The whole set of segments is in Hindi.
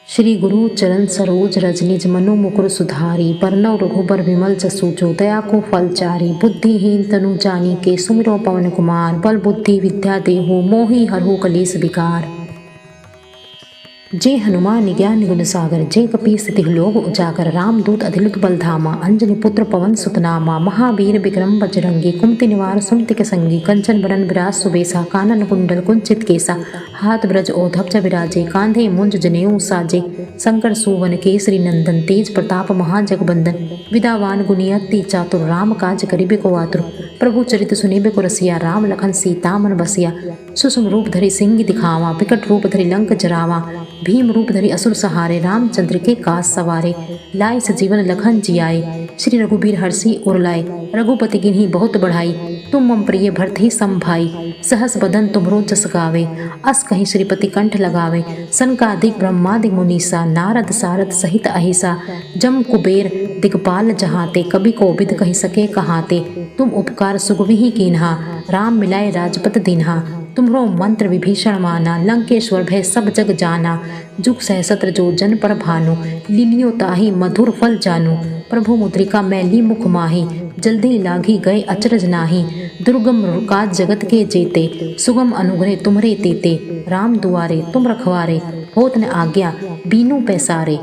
श्री गुरु चरण सरोज रज निज मनु मुकुर सुधारी। बरनउँ रघुबर विमल जसु जो दया को फल चारी। बुद्धिहीन तनु जानी के सुमिरो पवन कुमार। बल बुद्धि विद्या देहु मोहि हरहु कलेस विकार। जय हनुमान ज्ञान गुण सागर। जय कपीस तिहुँ लोक उजागर। रामदूत अतिलित बल धामा। अंजनी पुत्र पवन सुत नामा। महावीर विक्रम बजरंगी। कुमति निवार सुमति के संगी। कंचन बरन बिराज सुबेसा। कानन कुंडल कुंचित केसा। हाथ ब्रज ओढ़ब विराजे। कांधे मुंज जनेऊ साजे। शंकर सुवन केसरी नंदन। तेज प्रताप महाजगबंदन। विद्यावान गुणी अति चातुर। राम काज करिबे को आतुर। प्रभु चरित सुनिबे को रसिया। राम लखन सीता मन बसिया। सुषम रूप धरि सिंह दिखावा। विकट रूप धरि लंक जरावा। भीम रूप धरि असुर सहारे। रामचंद्र के काज सवारे। लाए सजीवन लखन जियाए। श्री रघुबीर हरषि उर लाए। रघुपति गिन्ही बहुत बढ़ाई। तुम मम प्रिय भरते सम भाई। सहस बदन तुम्हरो जस गावे। अस कहीं श्रीपति कंठ लगावे। सनकादिक ब्रह्मादिक मुनीसा। नारद सारद सहित अहिसा। जम कुबेर दिगपाल जहाते। कवि कोविद कहि सके कहाते। तुम उपकार सुग्रीव कीन्हा। राम मिलाए राजपत दीन्हा। तुम्हरो मंत्र विभीषण माना। लंकेश्वर भय सब जग जाना। जुग सहस्त्र जो जन पर भानु। लीलियो ताहि मधुर फल जानू। प्रभु मुद्रिका मैली मुख माही। जल्दी लागी गए अचरज नाही। दुर्गम काज जगत के जेते। सुगम अनुग्रह तुम्हरे तेते। राम दुआरे तुम रखवारे। होत न आज्ञा बीनू पैसारे।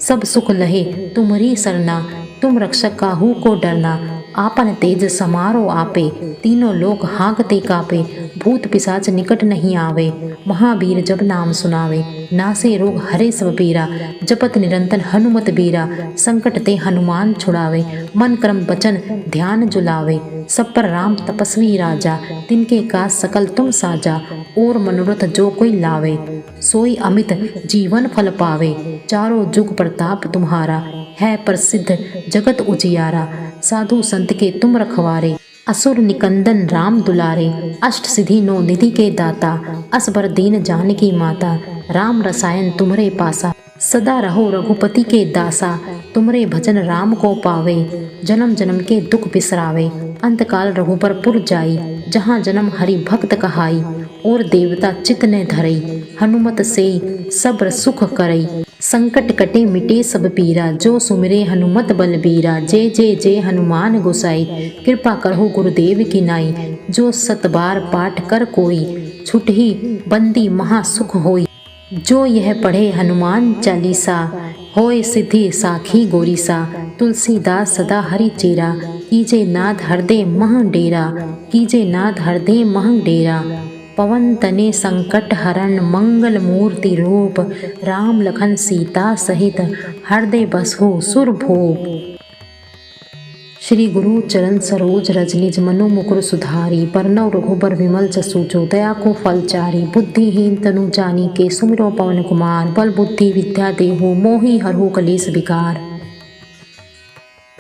सब सुख लहे तुम्हरी सरना। तुम रक्षक काहू को डरना। आपन तेज समारो आपे। तीनों लोक हाँकते कापे। भूत पिशाच निकट नहीं आवे। महावीर जब नाम सुनावे। नासे रोग हरे सब पीरा। जपत निरंतर हनुमत बीरा। संकट ते हनुमान छुड़ावे। मन क्रम वचन ध्यान जुलावे। सब पर राम तपस्वी राजा। तिनके काज सकल तुम साजा। और मनोरथ जो कोई लावे। सोई अमित जीवन फल पावे। चारों जुग प्रताप तुम्हारा। है प्रसिद्ध जगत उजियारा। साधु संत के तुम रखवारे। असुर निकंदन राम दुलारे। अष्ट सिद्धि नौ निधि के दाता। असबर दीन जानकी माता। राम रसायन तुम्हरे पासा। सदा रहो रघुपति के दासा। तुमरे भजन राम को पावे। जन्म जन्म के दुख बिसरावे। अंतकाल रघुबर पुर जाई। जहाँ जन्म हरि भक्त कहाई। और देवता चित ने धरई। हनुमत से सब्र सुख करई। संकट कटे मिटे सब पीरा। जो सुमिरे हनुमत बलबीरा। जय जय जय हनुमान गोसाई। कृपा करहु गुरुदेव की नाई। जो सत बार पाठ कर कोई। छुटहि बंदी महा सुख होई। जो यह पढ़े हनुमान चालीसा। होय सिद्धि साखी गोरीसा। तुलसीदास सदा हरि चेरा। कीजे नाथ हृदय मह डेरा। कीजे नाथ हृदय मह डेरा। पवन तने संकट हरण। मंगल मूर्ति रूप। राम लखन सीता सहित। हृदय बसहु सुर भूप। श्री गुरु चरण सरोज रज निज मनु मुकुर सुधारी। बरनउँ रघुबर विमल जसु जो दया को फल चारी। बुद्धिहीन तनु जानी के सुमिरो पवन कुमार। बल बुद्धि विद्या देहु मोहि हरहु कलेस विकार।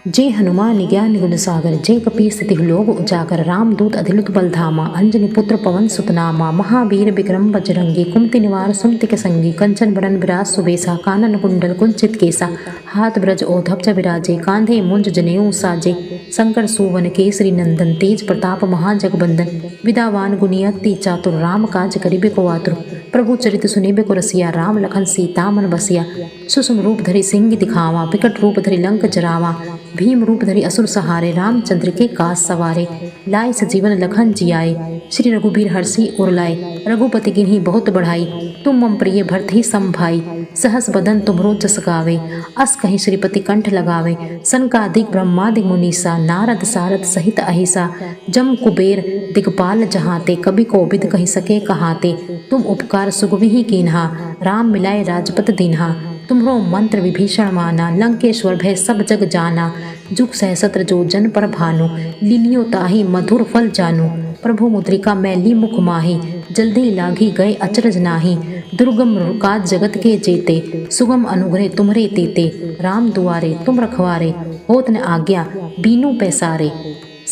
जय हनुमान ज्ञान गुण सागर। जय कपीस तिहुँ लोक उजागर। रामदूत अतिलित बल धामा। अंजनी पुत्र पवन सुत नामा। महावीर विक्रम बजरंगी। कुमति निवार सुमति के संगी। कंचन बरन बिराज सुबेसा। कानन कुंडल कुंचित केसा। हाथ ब्रज ओढ़ब विराजे। कांधे मुंज जनेऊ साजे। शंकर सुवन केसरी नंदन। तेज प्रताप महाजगबंदन। विद्यावान गुणी अति चातुर। राम काज करिबे को आतुर। प्रभु चरित सुनिबे को रसिया। राम लखन सीता मन बसिया। सुषम रूप धरि सिंह दिखावा। विकट रूप धरि लंक जरावा। भीम रूप धरि असुर सहारे। रामचंद्र के काज सवारे। लाए सजीवन लखन जियाए। श्री रघुबीर हरषि उर लाए। रघुपति गिन्ही बहुत बढ़ाई। तुम मम प्रिय भरते सम भाई। सहस बदन तुम्हरो जस गावे। अस कहीं श्रीपति कंठ लगावे। सनकादिक ब्रह्मादिक मुनीसा। नारद सारद सहित अहिसा। जम कुबेर दिगपाल जहाते। कवि कोविद कहि सके कहाते। तुम उपकार सुग्रीव कीन्हा। राम मिलाए राजपत दीन्हा। तुम्हरो मंत्र विभीषण माना। लंकेश्वर भय सब जग जाना। जुग सहस्त्र जो जन पर भानु। लीलियो ताहि मधुर फल जानू। प्रभु मुद्रिका मैली मुख माही। जल्दी लागी गए अचरज नाही। दुर्गम काज जगत के जेते। सुगम अनुग्रह तुम्हरे तेते। राम दुआरे तुम रखवारे। होत न आज्ञा बीनू पैसारे।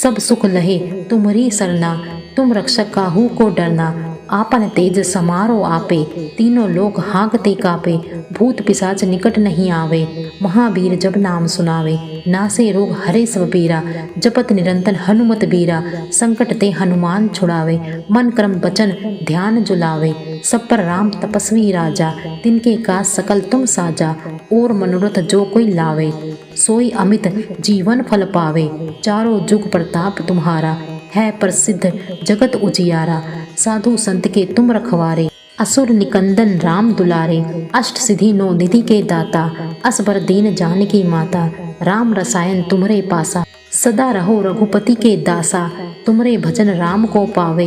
सब सुख लहे तुम्हरी सरना। तुम रक्षक काहू को डरना। आपन तेज समारो आपे, तीनों लोक हाँकते कापे, भूत पिशाच निकट नहीं आवे। महावीर जब नाम सुनावे, नासे रोग हरे सब पीरा, जपत निरंतर हनुमत बीरा, संकट ते हनुमान छुड़ावे। मन कर्म वचन ध्यान जुलावे, सब पर राम तपस्वी राजा, तिनके काज सकल तुम साजा, और मनोरथ जो कोई लावे, सोई अमित जीवन फल पावे। चारों जुग प्रताप तुम्हारा, है प्रसिद्ध जगत उजियारा, साधु संत के तुम रखवारे, असुर निकंदन राम दुलारे। अष्ट सिद्धि नौ निधि के दाता, असबर दीन जानकी माता, राम रसायन तुम्हरे पासा, सदा रहो रघुपति के दासा। तुमरे भजन राम को पावे,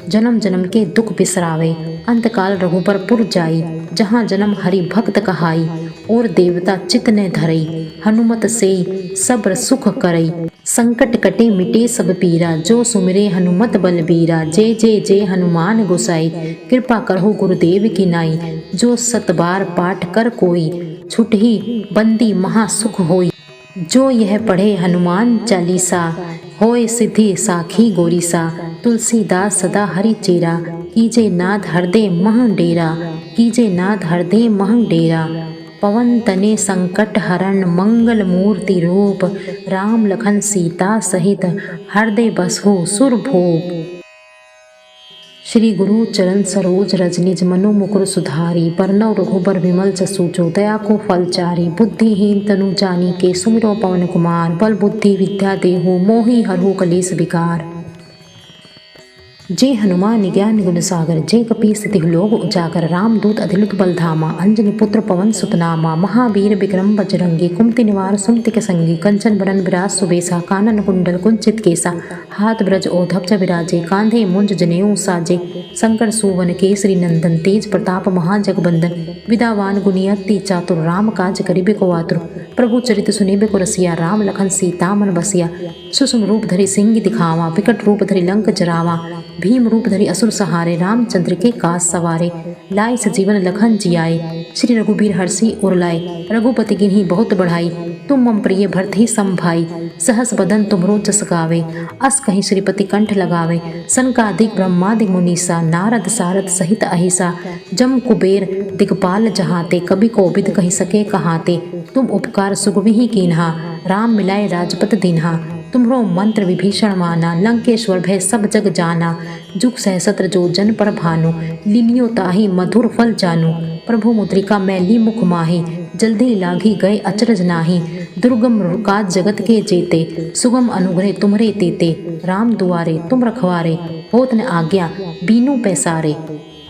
जन्म जन्म के दुख बिसरावे। अंतकाल रघुबर पुर जाई, जहाँ जन्म हरि भक्त कहाई, और देवता चित ने धरई, हनुमत से सब्र सुख करई। संकट कटे मिटे सब पीरा, जो सुमिरे हनुमत बलबीरा। जय जय जय हनुमान गोसाई, कृपा करहु गुरुदेव की नाई। जो सत बार पाठ कर कोई, छुटहि बंदी महा सुख होई। जो यह पढ़े हनुमान चालीसा, होए सिद्धि साखी गोरीसा। तुलसीदास सदा हरि चेरा, कीजे नाथ हृदय मह डेरा, कीजे नाथ हृदय मह डेरा। पवन तने संकट हरण, मंगल मूर्ति रूप, राम लखन सीता सहित, हृदय बसहु सुरभूप। श्री गुरु चरण सरोज रज निज मनु मुकुर सुधारी, बरनउँ रघुबर विमल जसु जो दया को फल चारी। बुद्धिहीन तनु जानी के, सुमिरो पवन कुमार। बल बुद्धि विद्या देहु, मोहि हरहु कलेस विकार। जय हनुमान ज्ञान गुण सागर, जय कपीस तिहु लोक उजागर। राम दूत अधिलुत बल धामा, अंजनी पुत्र पवन सुत नामा। महावीर विक्रम बजरंगी, कुमति निवार सुमति के संगी। कंचन बरन बिराज सुबेसा, कानन कुंडल कुंचित केसा। हाथ ब्रज ओढ़ब विराजे, कांधे मुंज जनेऊ साजे। शंकर सुवन केसरी नंदन, तेज प्रताप महाजगबंदन। विद्यावान गुणी अति चातुर, राम काज करिबे को आतुर। प्रभु चरित सुनिबे को रसिया, राम लखन सीता मन बसिया। सुषुम रूप धरि सिंह दिखावा, विकट रूप धरि लंक जरावा। भीम रूप धरि असुर सहारे, रामचंद्र के काज सवारे। लाए सजीवन लखन जियाए, श्री रघुबीर हरषि उर लाए। रघुपति किन्ही बहुत बढ़ाई, तुम मम प्रिय भरते सम भाई। सहस बदन तुमरो जस गावे, अस कहीं श्रीपति कंठ लगावे। सनकादिक ब्रह्मादि मुनीसा, नारद सारद सहित अहिसा। जम कुबेर दिगपाल जहाते, कवि कोविद कहि सके कहाते। तुम उपकार सुग्रीव कीन्हा, राम मिलाए राजपत दीन्हा। तुम्हरो मंत्र विभीषण माना, लंकेश्वर भय सब जग जाना। जुग सहस्त्र जो जन पर भानु, लीलियो ताहि मधुर फल जानू। प्रभु मुद्रिका मैली मुख माही, जल्दी लागी गए अचरज नाही। दुर्गम काज जगत के जेते, सुगम अनुग्रह तुम्हरे तेते। राम दुआरे तुम रखवारे, होत न आज्ञा बीनू पैसारे।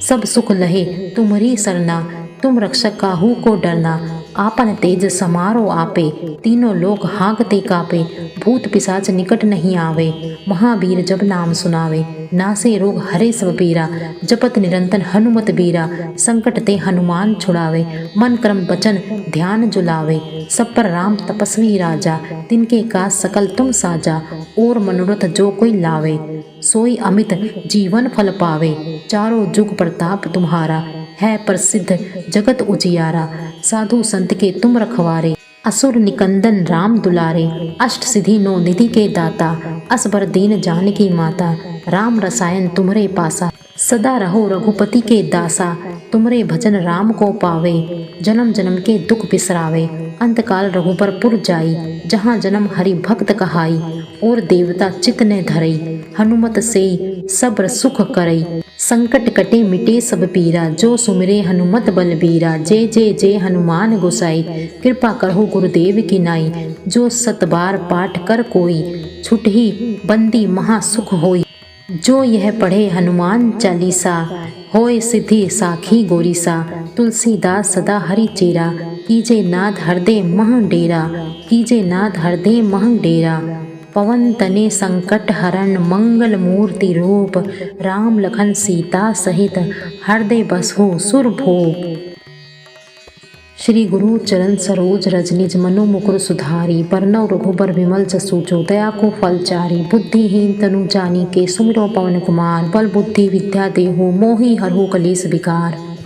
सब सुख लहे तुम्हरी सरना, तुम रक्षक काहू को डरना। आपन तेज समारो आपे, तीनों लोक हाँकते कापे। भूत पिशाच निकट नहीं आवे, महावीर जब नाम सुनावे। नासे रोग हरे सब पीरा, जपत निरंतर हनुमत बीरा। संकट ते हनुमान छुड़ावे, मन कर्म वचन ध्यान जुलावे। सब पर राम तपस्वी राजा, तिनके काज सकल तुम साजा। और मनोरथ जो कोई लावे, सोई अमित जीवन फल पावे। चारों जुग प्रताप तुम्हारा, है प्रसिद्ध जगत उजियारा। साधु संत के तुम रखवारे, असुर निकंदन राम दुलारे। अष्ट सिद्धि नौ निधि के दाता, असबर दीन जानकी माता। राम रसायन तुम्हरे पासा, सदा रहो रघुपति के दासा। तुमरे भजन राम को पावे, जन्म जन्म के दुख बिसरावे। अंतकाल रघुबर पुर जाई, जहाँ जन्म हरि भक्त कहाई। और देवता चित ने धरई, हनुमत से सब्र सुख करई। संकट कटे मिटे सब पीरा, जो सुमिरे हनुमत बलबीरा। जय जय जय हनुमान गोसाई, कृपा करहु गुरुदेव की नाई। जो सत बार पाठ कर कोई, छुटहि बंदी महा सुख होई। जो यह पढ़े हनुमान चालीसा, होए सिद्धि साखी गोरीसा। तुलसीदास सदा हरि चेरा, कीजे नाथ हृदय मह डेरा, कीजे नाथ हृदय मह डेरा। पवन तने संकट हरण, मंगल मूर्ति रूप। राम लखन सीता सहित, हृदय बसहु सुरभूप। श्री गुरु चरण सरोज रज निज मनु मुकुर सुधारी। बरनउँ रघुबर विमल जसु जो दया को फल चारी। बुद्धिहीन तनु जानी के, सुमिरो पवन कुमार। बल बुद्धि विद्या देहु, मोहि हरहु कलेस विकार। जय हनुमान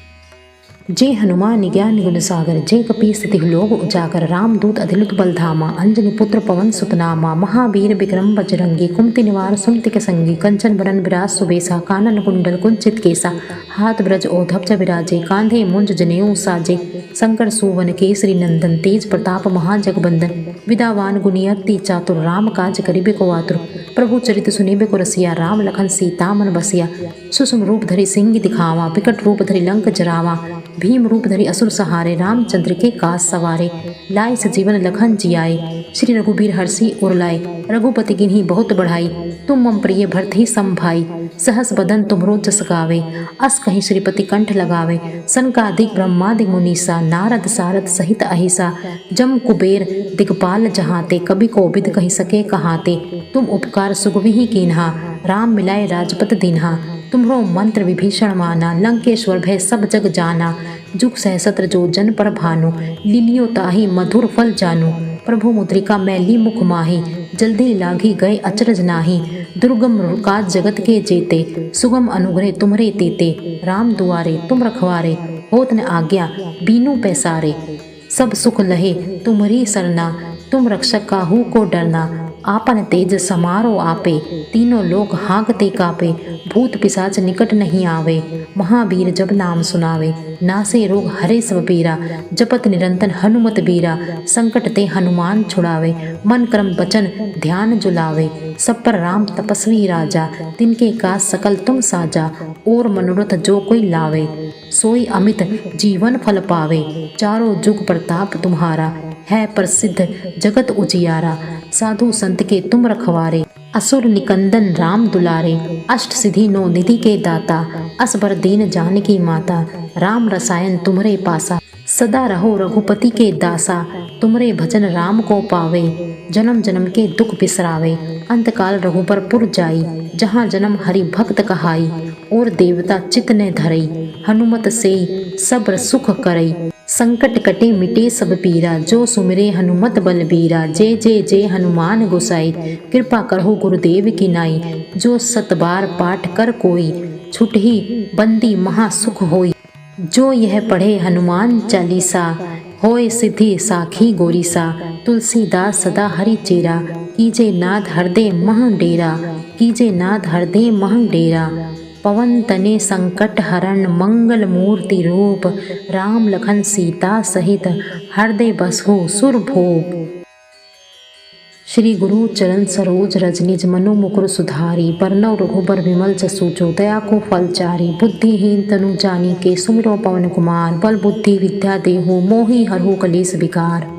ज्ञान गुण सागर, जय कपीस तिहु लोक उजागर। राम दूत अदिलुत बल धामा, अंजनी पुत्र पवन सुत नामा। महावीर विक्रम बजरंगी, कुमति निवार सुमति के संगी। कंचन बरन बिराज सुबेसा, कानन कुंडल कुंचित केसा। हाथ ब्रज ओढ़ब विराजे, कांधे मुंज जनेऊ साजे। शंकर सुवन केसरी नंदन, तेज प्रताप महाजगबंदन। विद्यावान गुणी अति चातुर, राम काज करिबे को आतुर। प्रभु चरित सुनिबे को रसिया, राम लखन सीता मन बसिया। सुषुम रूप धरि सिंह दिखावा, विकट रूप धरि लंक जरावा। जय हनुमान ज्ञान गुण सागर जय कपी स्थिति लोक उजागर रामदूत अधिलुत बलधामा अंजनी पुत्र पवन सुतनामा महावीर विक्रम बजरंगी कुमति निवार सुमति के संगी कंचन बरन विराज सुबेसा कानन कुंडल कुंचित केसा हाथ ब्रज ओधप विराजे कांधे मुंज जनेऊ साजे शंकर सुवन केसरी नंदन तेज प्रताप महाजगबंदन विदावान गुणियति चातुर राम काज करिबे को आतुर प्रभु चरित सुनिबे को रसिया राम लखन सीता मन बसिया सुषम रूप धरि सिंह दिखावा विकट रूप धरि लंक जरावा भीम रूप धरि असुर सहारे रामचंद्र के काज सवारे लाए सजीवन लखन जियाए श्री रघुबीर हर्षि उर लाए रघुपति गिन्ही बहुत बढ़ाई तुम मम प्रिय भरत सम भाई सहस बदन तुमरो जस गावे अस कहीं श्रीपति कंठ लगावे सनकादिक ब्रह्मादिक मुनीसा नारद सारद सहित अहिसा जम कुबेर दिगपाल जहाते कभी कोबिद कही सके कहाते तुम उपकार सुगविहि कीन्हा राम मिलाए राजपत दीन्हा तुम्हरो मंत्र विभीषण माना लंकेश्वर भय सब जग जाना जुग सहस्त्र जो जन पर भानु लीलियो ताहि मधुर फल जानू प्रभु मुद्रिका मैली मुख माही जल्दी लागी गए अचरज नाही दुर्गम काज जगत के जेते सुगम अनुग्रह तुम्हरे तेते राम दुआरे तुम रखवारे होत न आज्ञा बीनू पैसारे सब सुख लहे तुम्हरी सरना तुम रक्षक काहू को डरना आपन तेज समारो आपे तीनों लोक हाँकते कापे भूत पिशाच निकट नहीं आवे महावीर जब नाम सुनावे नासे रोग हरे सब पीरा जपत निरंतर हनुमत बीरा संकट ते हनुमान छुड़ावे मन क्रम वचन ध्यान जुलावे सब पर राम तपस्वी राजा तिनके का सकल तुम साजा और मनोरथ जो कोई लावे सोई अमित जीवन फल पावे चारों जुग प्रताप तुम्हारा है प्रसिद्ध जगत उजियारा साधु संत के तुम रखवारे असुर निकंदन राम दुलारे अष्ट सिद्धि नौ निधि के दाता असबर दीन जानकी माता राम रसायन तुम्हरे पासा सदा रहो रघुपति के दासा तुमरे भजन राम को पावे जन्म जन्म के दुख बिसरावे अंतकाल रघुबर पुर जाई जहाँ जन्म हरि भक्त कहाई और देवता चित ने धरई हनुमत से सब्र सुख करई संकट कटे मिटे सब पीरा जो सुमिरे हनुमत बलबीरा जय जय जय हनुमान गोसाई कृपा करहु गुरुदेव की नाई जो सतबार पाठ कर कोई छुटही बंदी महासुख होई जो यह पढ़े हनुमान चालीसा होए सिद्धि साखी गोरीसा तुलसीदास सदा हरि चेरा कीजे नाथ हृदय मह डेरा कीजे नाथ हृदय मह डेरा पवन तने संकट हरण मंगल मूर्ति रूप राम लखन सीता सहित हृदय बसहु सुरभूप श्री गुरु चरण सरोज रज निज मनो मुकुर सुधारी बरनौ रघुबर विमल जसु जो दया को फल चारी बुद्धिहीन तनु जानी के सुमिरो पवन कुमार बल बुद्धि विद्या देहु मोहि हरहु कलेस विकार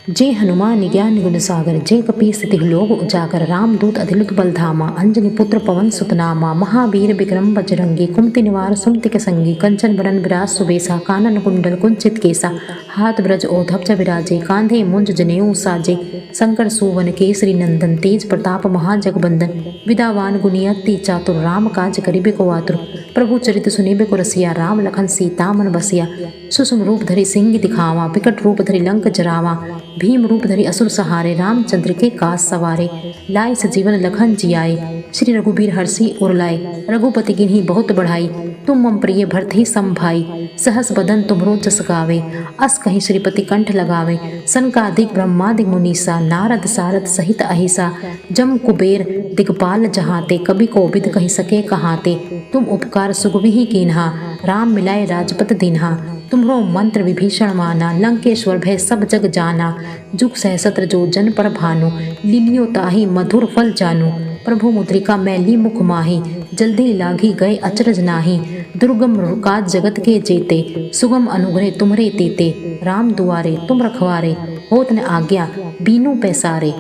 जय हनुमान ज्ञान गुण सागर जय कपी स्थिति लोक उजागर रामदूत अधिलुत बलधामा अंजनी पुत्र पवन सुतनामा महावीर विक्रम बजरंगी कुमति निवार सुमति के संगी कंचन बरन विराज सुबेसा कानन कुंडल कुंचित केसा हाथ ब्रज ओधप विराजे कांधे मुंज जनेऊ साजे शंकर सुवन केसरी नंदन तेज प्रताप महाजगबंदन विदावान गुणियति चातुर राम काज करिबे को आतुर प्रभु चरित सुनिबे को रसिया राम लखन सीता मन बसिया सुषम रूप धरि सिंह दिखावा विकट रूप धरि लंक जरावा भीम रूप धरि असुर सहारे रामचंद्र के काज सवारे लाए सजीवन लखन जियाए श्री रघुबीर हर्षि उर लाए रघुपति गिन्ही बहुत बढ़ाई तुम मम प्रिय भरत सम भाई सहस बदन तुमरो जस गावे अस कहीं श्रीपति कंठ लगावे सनकादिक ब्रह्मादिक मुनीसा नारद सारद सहित अहिसा जम कुबेर दिगपाल जहाते कभी कोबिद कही सके कहाते तुम उपकार सुगविहि कीन्हा राम मिलाए राजपत दीन्हा तुम्हरो मंत्र विभीषण माना लंकेश्वर भय सब जग जाना जुग सहस्त्र जो जन पर भानु लीलियो ताहि मधुर फल जानू प्रभु मुद्रिका मैली मुख माही जल्दी लागी गए अचरज नाही दुर्गम काज जगत के जेते सुगम अनुग्रह तुम्हरे तेते राम दुआरे तुम रखवारे होत न आज्ञा बीनू पैसारे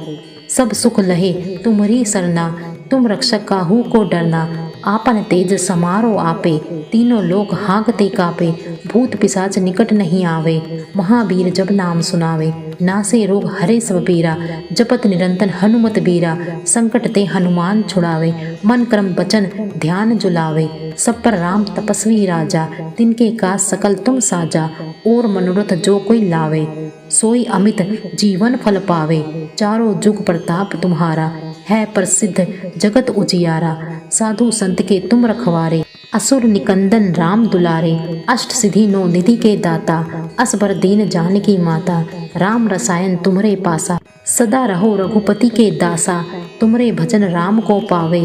सब सुख लहे तुम्हरी सरना तुम रक्षक काहू को डरना आपन तेज समारो आपे तीनों लोक हाँकते कापे भूत पिशाच निकट नहीं आवे महावीर जब नाम सुनावे नासे रोग हरे सब पीरा जपत निरंतर हनुमत बीरा संकट ते हनुमान छुड़ावे मन क्रम वचन ध्यान जुलावे सब पर राम तपस्वी राजा तिनके का सकल तुम साजा और मनोरथ जो कोई लावे सोई अमित जीवन फल पावे चारों जुग प्रताप तुम्हारा है प्रसिद्ध जगत उजियारा साधु संत के तुम रखवारे असुर निकंदन राम दुलारे, अष्ट सिद्धि नौ निधि के दाता, असबर दीन जानकी माता, राम रसायन तुमरे पासा, सदा रहो रघुपति के दासा, तुमरे भजन राम को पावे,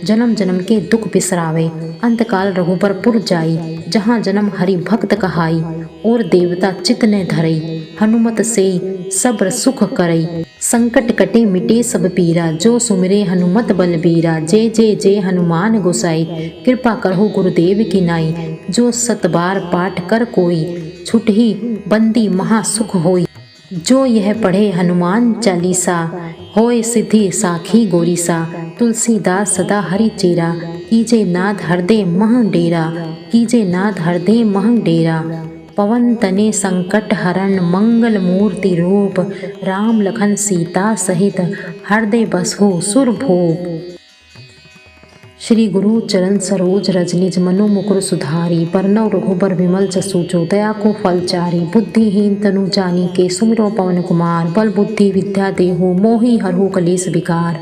जन्म जन्म के दुख बिसरावे, अंतकाल रघुबर जाई, जहाँ जन्म हरि भक्त कहाई, और देवता चित ने धरई, हनुमत से सब्र सुख करई, संकट कटे मिटे सब पीरा, जो सुमिरे हनुमत बलबीरा, जय जय जय हनुमान गोसाई, कृपा करहु गुरुदेव की नाई, जो सत बार पाठ कर कोई, छुटहि बंदी महा सुख होई, जो यह पढ़े हनुमान चालीसा, होय सिद्धि साखी गोरीसा, तुलसीदास सदा हरि चेरा, कीजे नाथ हृदय मह डेरा, कीजे नाथ हृदय मह डेरा, पवन तने संकट हरण मंगल मूर्ति रूप, राम लखन सीता सहित हृदय बसहु सुरभूप। श्री गुरु चरण सरोज रज निज मनु मुकुर सुधारी, बरनउँ रघुबर विमल जसु जो दया को फल चारी, बुद्धिहीन तनु जानी के सुमिरो पवन कुमार, बल बुद्धि विद्या देहु मोहि हरहु कलेस विकार।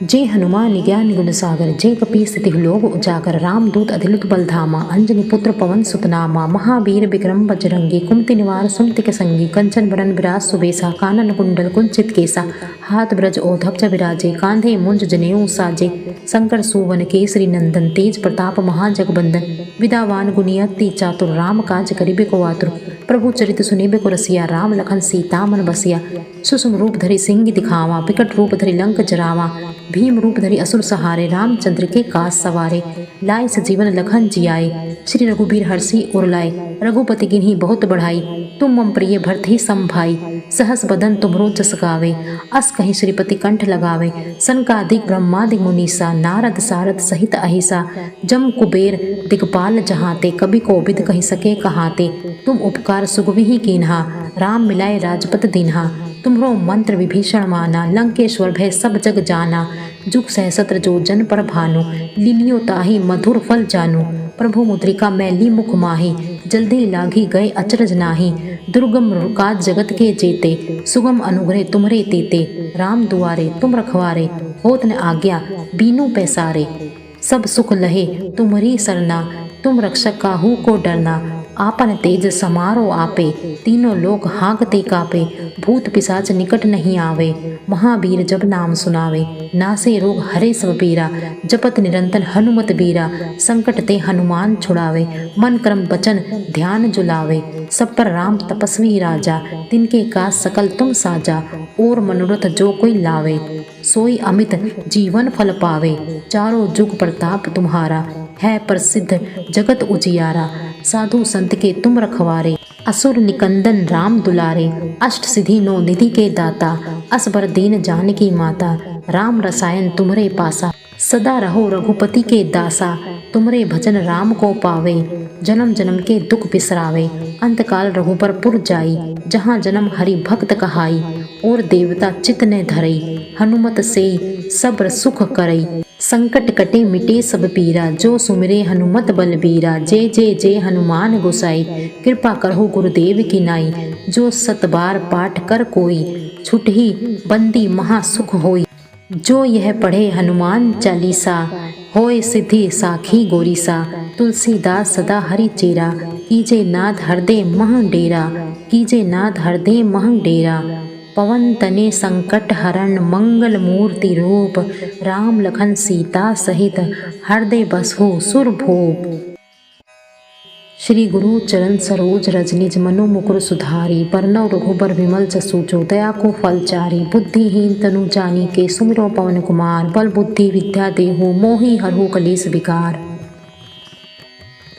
जय हनुमान ज्ञान गुण सागर, जय कपीस तिहु लोक उजागर, रामदूत अतिलित बल धामा, अंजनी पुत्र पवन सुत नामा, महावीर विक्रम बजरंगी, कुमति निवार सुमति के संगी, कंचन बरन विराज सुबेसा, कानन कुंडल कुंचित केसा, हाथ ब्रज ओधक विराजे, कांधे मुंज जनेऊ साजे, शंकर सुवन केसरी नंदन, तेज प्रताप महाजगबंदन, विदावान गुनियति चातुर, राम काज करिबे को आतुर, प्रभु चरित सुनिबे को रसिया, राम लखन सीता मन बसिया, सुषुम रूप धरि सिंह दिखावा, विकट रूप धरि लंक जरावा, भीम रूप धरि असुर सहारे, रामचंद्र के काज सवारे, लाए सजीवन लखन जियाए, श्री रघुबीर हर्षि उर लाए, रघुपति किन्हीं बहुत बढ़ाई, तुम मम प्रिय भरते सम भाई, सहस बदन तुमरो जस गावे, अस कहीं श्रीपति कंठ लगावे, सनकादिक ब्रह्मादिक मुनीसा, नारद सारद सहित अहिसा, जम कुबेर दिगपाल जहाते, कवि कोविद कहि सके कहाते, तुम उपकार सुगविहि कीन्हा, राम मिलाए राजपत दीन्हा, तुम्हरो मंत्र विभीषण माना, लंकेश्वर भय सब जग जाना, जुग सहस्त्र जो जन पर भानु, लीलियो ताहि मधुर फल जानू, प्रभु मुद्रिका मैली मुख माही, जल्दी लागी गए अचरज नाही, दुर्गम काज जगत के जेते, सुगम अनुग्रह तुम्हरे तेते, राम दुआरे तुम रखवारे, होत न आज्ञा बीनू पैसारे, सब सुख लहे तुम्हरी सरना, तुम रक्षक काहू को डरना, आपन तेज समारो आपे, तीनों लोक हाँकते कापे, भूत पिशाच निकट नहीं आवे, महावीर जब नाम सुनावे, नासे रोग हरे सब पीरा, जपत निरंतर हनुमत बीरा, संकट ते हनुमान छुड़ावे, मन क्रम वचन ध्यान जुलावे, सब पर राम तपस्वी राजा, तिनके काज सकल तुम साजा, और मनोरथ जो कोई लावे, सोई अमित जीवन फल पावे, चारों जुग प्रताप तुम्हारा, है प्रसिद्ध जगत उजियारा, साधु संत के तुम रखवारे, असुर निकंदन राम दुलारे, अष्ट सिद्धि नौ निधि के दाता, असबर दीन जानकी माता, राम रसायन तुमरे पासा, सदा रहो रघुपति के दासा, तुमरे भजन राम को पावे, जन्म जन्म के दुख बिसरावे, अंतकाल रघुबर जाई, जहाँ जन्म हरि भक्त कहाई, और देवता चित ने धरई, हनुमत से सब्र सुख करई, संकट कटे मिटे सब पीरा, जो सुमिरे हनुमत बलबीरा, जय जय जय हनुमान गोसाई, कृपा करहु गुरुदेव की नाई, जो सत बार पाठ कर कोई, छुटहि बंदी महा सुख होई, जो यह पढ़े हनुमान चालीसा, होय सिद्धि साखी गोरीसा, तुलसीदास सदा हरि चेरा, कीजे नाथ हृदय मह डेरा, कीजे नाथ हृदय मह डेरा, पवन तने संकट हरण मंगल मूर्ति रूप, राम लखन सीता सहित हृदय बसहु सुरभूप। श्री गुरु चरण सरोज रज निज मनु मुकुर सुधारी, बरनउँ रघुबर विमल जसु जो दया को फल चारी, बुद्धिहीन तनु जानी के सुमिरो पवन कुमार, बल बुद्धि विद्या देहु मोहि हरहु कलेस विकार।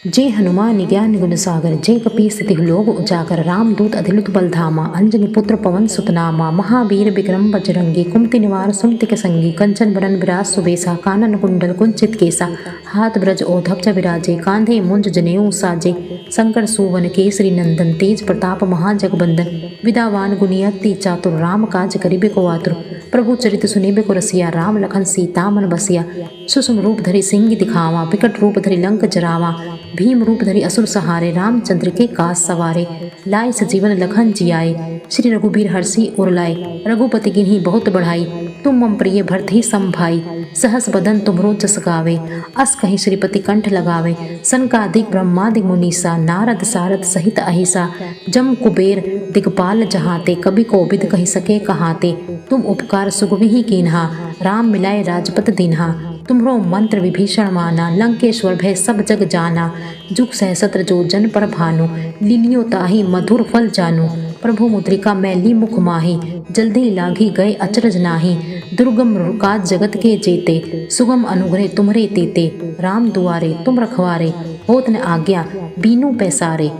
जय हनुमान ज्ञान गुण सागर, जय कपीस तिहु लोक उजागर, रामदूत अतिलित बल धामा, अंजनी पुत्र पवन सुत नामा, महावीर विक्रम बजरंगी, कुमति निवार सुमति के संगी, कंचन बरन विराज सुबेसा, कानन कुंडल कुंचित केसा, हाथ ब्रज ओधक विराजे, कांधे मुंज जनेऊ साजे, शंकर सुवन केसरी नंदन, तेज प्रताप महाजगबंदन, विदावान गुनियति चातुर, राम काज करिबे को आतुर, प्रभु चरित सुनिबे को रसिया, राम लखन सीता मन बसिया, सुषुम रूप धरि सिंह दिखावा, विकट रूप धरि लंक जरावा, भीम रूप धरि असुर सहारे, रामचंद्र के काज सवारे, लाए सजीवन लखन जियाए, श्री रघुबीर हर्षि उर लाए, रघुपति किन्हीं बहुत बढ़ाई, तुम मम प्रिय भरत संभाई। सहस बदन तुमरो जस गावे, अस कहीं श्रीपति कंठ लगावे। सनकादिक ब्रह्मादि मुनीसा, नारद सारद सहित अहिसा। जम कुबेर दिगपाल जहाते, कभी कोबिद कही सके कहाते। तुम उपकार सुगविहि कीन्हा, राम मिलाए राजपत दीन्हा। तुम्हरो मंत्र विभीषण माना, लंकेश्वर भय सब जग जाना। जुग सहस्त्र जो जन पर भानु, लीलियो ताहि मधुर फल जानू। प्रभु मुद्रिका मैली मुख माही, जल्दी लागी गए अचरज नाही। दुर्गम काज जगत के जेते, सुगम अनुग्रह तुम्हरे तेते। राम दुआरे तुम रखवारे, होत न आज्ञा बीनू पैसारे।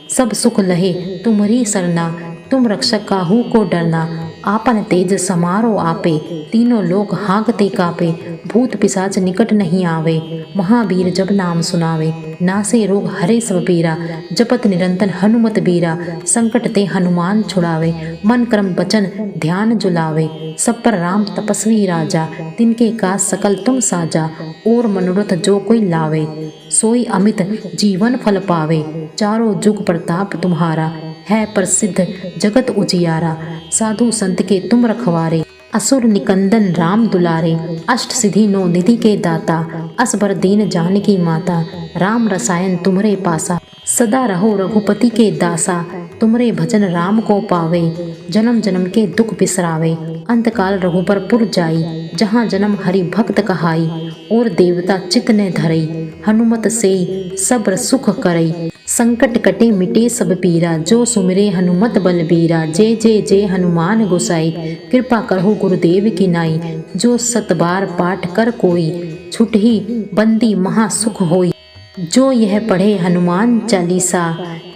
सब सुख लहे तुम्हरी सरना, तुम रक्षक काहू को डरना। आपन तेज समारो आपे, तीनों लोक हाँकते कापे। भूत पिशाच निकट नहीं आवे, महावीर जब नाम सुनावे। नासे रोग हरे सब पीरा, जपत निरंतर हनुमत बीरा। संकट ते हनुमान छुड़ावे, मन क्रम वचन ध्यान जुलावे। सब पर राम तपस्वी राजा, तिनके काज सकल तुम साजा। और मनोरथ जो कोई लावे, सोई अमित जीवन फल पावे। चारों जुग प्रताप तुम्हारा, है प्रसिद्ध जगत उजियारा। साधु संत के तुम रखवारे, असुर निकंदन राम दुलारे। अष्ट सिद्धि नौ निधि के दाता, असबर दीन जानकी माता। राम रसायन तुम्हरे पासा, सदा रहो रघुपति के दासा। तुमरे भजन राम को पावे, जन्म जन्म के दुख बिसरावे। अंतकाल रघुबर पुर जाई, जहाँ जन्म हरि भक्त कहाई। और देवता चित ने धरई, हनुमत से सब्र सुख करई। संकट कटे मिटे सब पीरा, जो सुमिरे हनुमत बलबीरा। जय जय जय हनुमान गोसाई, कृपा करहु गुरुदेव की नाई। जो सत बार पाठ कर कोई, छुटहि बंदी महा सुख होई। जो यह पढ़े हनुमान चालीसा,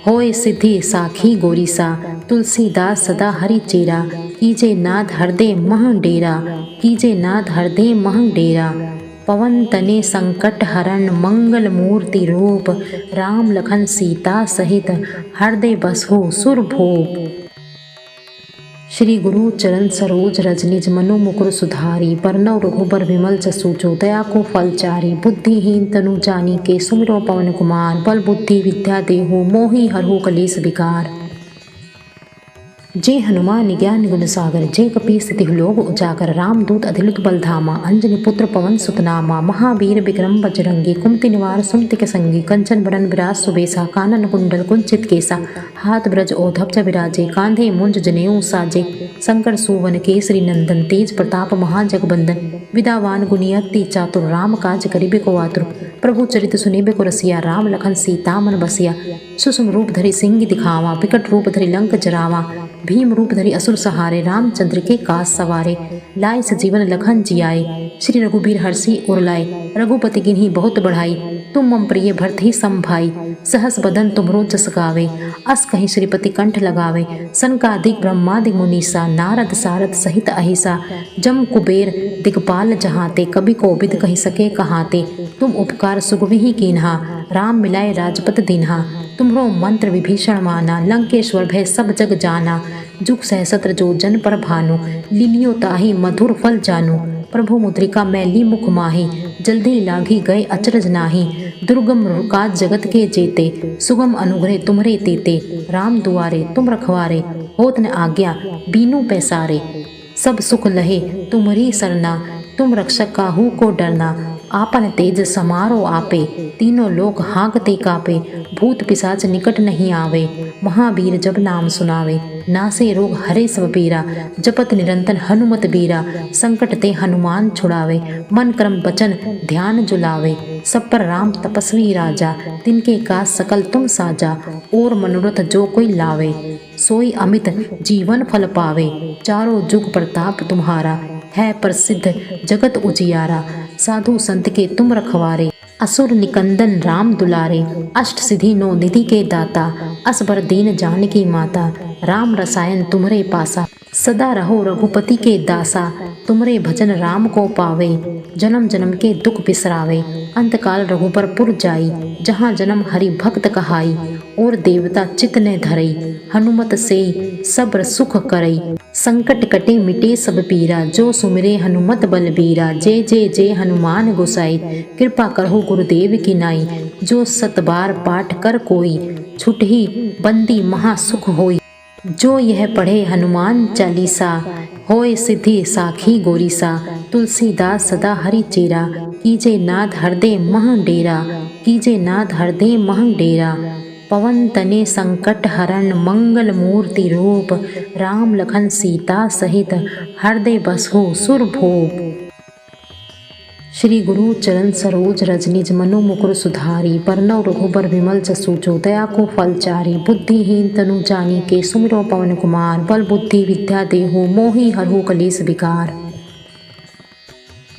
होय सिद्धि साखी गोरीसा। तुलसीदास सदा हरि चेरा, कीजे नाथ हृदय मह डेरा। कीजे नाथ हृदय मह डेरा। पवन तने संकट हरण, मंगल मूर्ति रूप। राम लखन सीता सहित, हृदय बसहु सुरभूप। श्री गुरु चरण सरोज रज निज मनु मुकुर सुधारी। बरनउँ रघुबर विमल जसु, जो दया को फल चारी। बुद्धिहीन तनु जानिके, सुमिरौ पवन कुमार। बल बुद्धि विद्या देहु, मोहि हरहु कलेस विकार। जय हनुमान ज्ञान गुण सागर, जय कपीस तिहु लोक उजागर। रामदूत अतिलित बल धामा, अंजनी पुत्र पवन सुत नामा। महावीर विक्रम बजरंगी, कुमति निवार सुमति के संगी। कंचन बरन विराज सुबेसा, कानन कुंडल कुंचित केसा। हाथ ब्रज ओधप विराजे, कांधे मुंज जनेऊ साजे। शंकर सुवन केसरी नंदन, तेज प्रताप महाजगबंदन। विद्यावान गुणी अति चातुर, राम काज करिबे को आतुर। प्रभु चरित सुनिबे को रसिया, राम लखन सीता मन बसिया। सुषुम रूप धरि सिंह दिखावा, विकट रूप धरि लंक जरावा। भीम रूप धरि असुर सहारे, रामचंद्र के काज सवारे। लाए सजीवन लखन जियाए, श्री रघुबीर हरषि उर लाए। रघुपति किन्हीं बहुत बढ़ाई, तुम मम प्रिय भरत संभाई। सहस बदन तुमरो जस गावे, अस कहीं श्रीपति कंठ लगावे। सनकादिक ब्रह्मादि मुनीसा, नारद सारद सहित अहिसा। जम कुबेर दिगपाल जहाते, कभी कोबिद कही सके कहाते। तुम उपकार सुगविहि कीन्हा, राम मिलाए राजपत दीन्हा। तुम्हरो मंत्र विभीषण माना, लंकेश्वर भय सब जग जाना। जुग सहस्त्र जो जन पर भानु, लीलियो ताहि मधुर फल जानू। प्रभु मुद्रिका मैली मुख माही, जल्दी लागी गए अचरज नाही। दुर्गम काज जगत के जेते, सुगम अनुग्रह तुम्हरे तेते। राम दुआरे तुम रखवारे, होत न आज्ञा बीनू पैसारे। सब सुख लहे तुम्हरी सरना, तुम रक्षक काहू को डरना। आपन तेज समारो आपे, तीनों लोक हाँकते कापे। भूत पिशाच निकट नहीं आवे, महावीर जब नाम सुनावे। नासे रोग हरे सब पीरा, जपत निरंतर हनुमत बीरा। संकट ते हनुमान छुड़ावे, मन क्रम वचन ध्यान जुलावे। सब पर राम तपस्वी राजा, तिनके काज सकल तुम साजा। और मनोरथ जो कोई लावे, सोई अमित जीवन फल पावे। चारों जुग प्रताप तुम्हारा, है प्रसिद्ध जगत उजियारा। साधु संत के तुम रखवारे, असुर निकंदन राम दुलारे। अष्ट सिद्धि नौ निधि के दाता, असबर दीन जानकी माता। राम रसायन तुम्हरे पासा, सदा रहो रघुपति के दासा। तुमरे भजन राम को पावे, जन्म जन्म के दुख बिसरावे। अंतकाल रघुबर पुर जाई, जहाँ जन्म हरि भक्त कहाई। और देवता चित ने धरई, हनुमत से सब्र सुख करई। संकट कटे मिटे सब पीरा, जो सुमिरे हनुमत बलबीरा। जय जय जय हनुमान गोसाई, कृपा करहु गुरुदेव की नाई। जो सत बार पाठ कर कोई, छुटहि बंदी महा सुख होई। जो यह पढ़े हनुमान चालीसा, होए सिद्धि साखी गोरीसा। तुलसीदास सदा हरि चेरा, कीजे नाथ हृदय मह डेरा, कीजे नाथ हृदय मह डेरा। पवन तने संकट हरण मंगल मूर्ति रूप, राम लखन सीता सहित हृदय बसहु सुरभूप। श्री गुरु चरण सरोज रज निज मनु मुकुर सुधारी, बरनउँ रघुबर विमल जसु जो दया को फल चारि। बुद्धिहीन तनु जानिके सुमिरौ पवन कुमार, बल बुद्धि विद्या देहु मोहि हरहु कलेस विकार।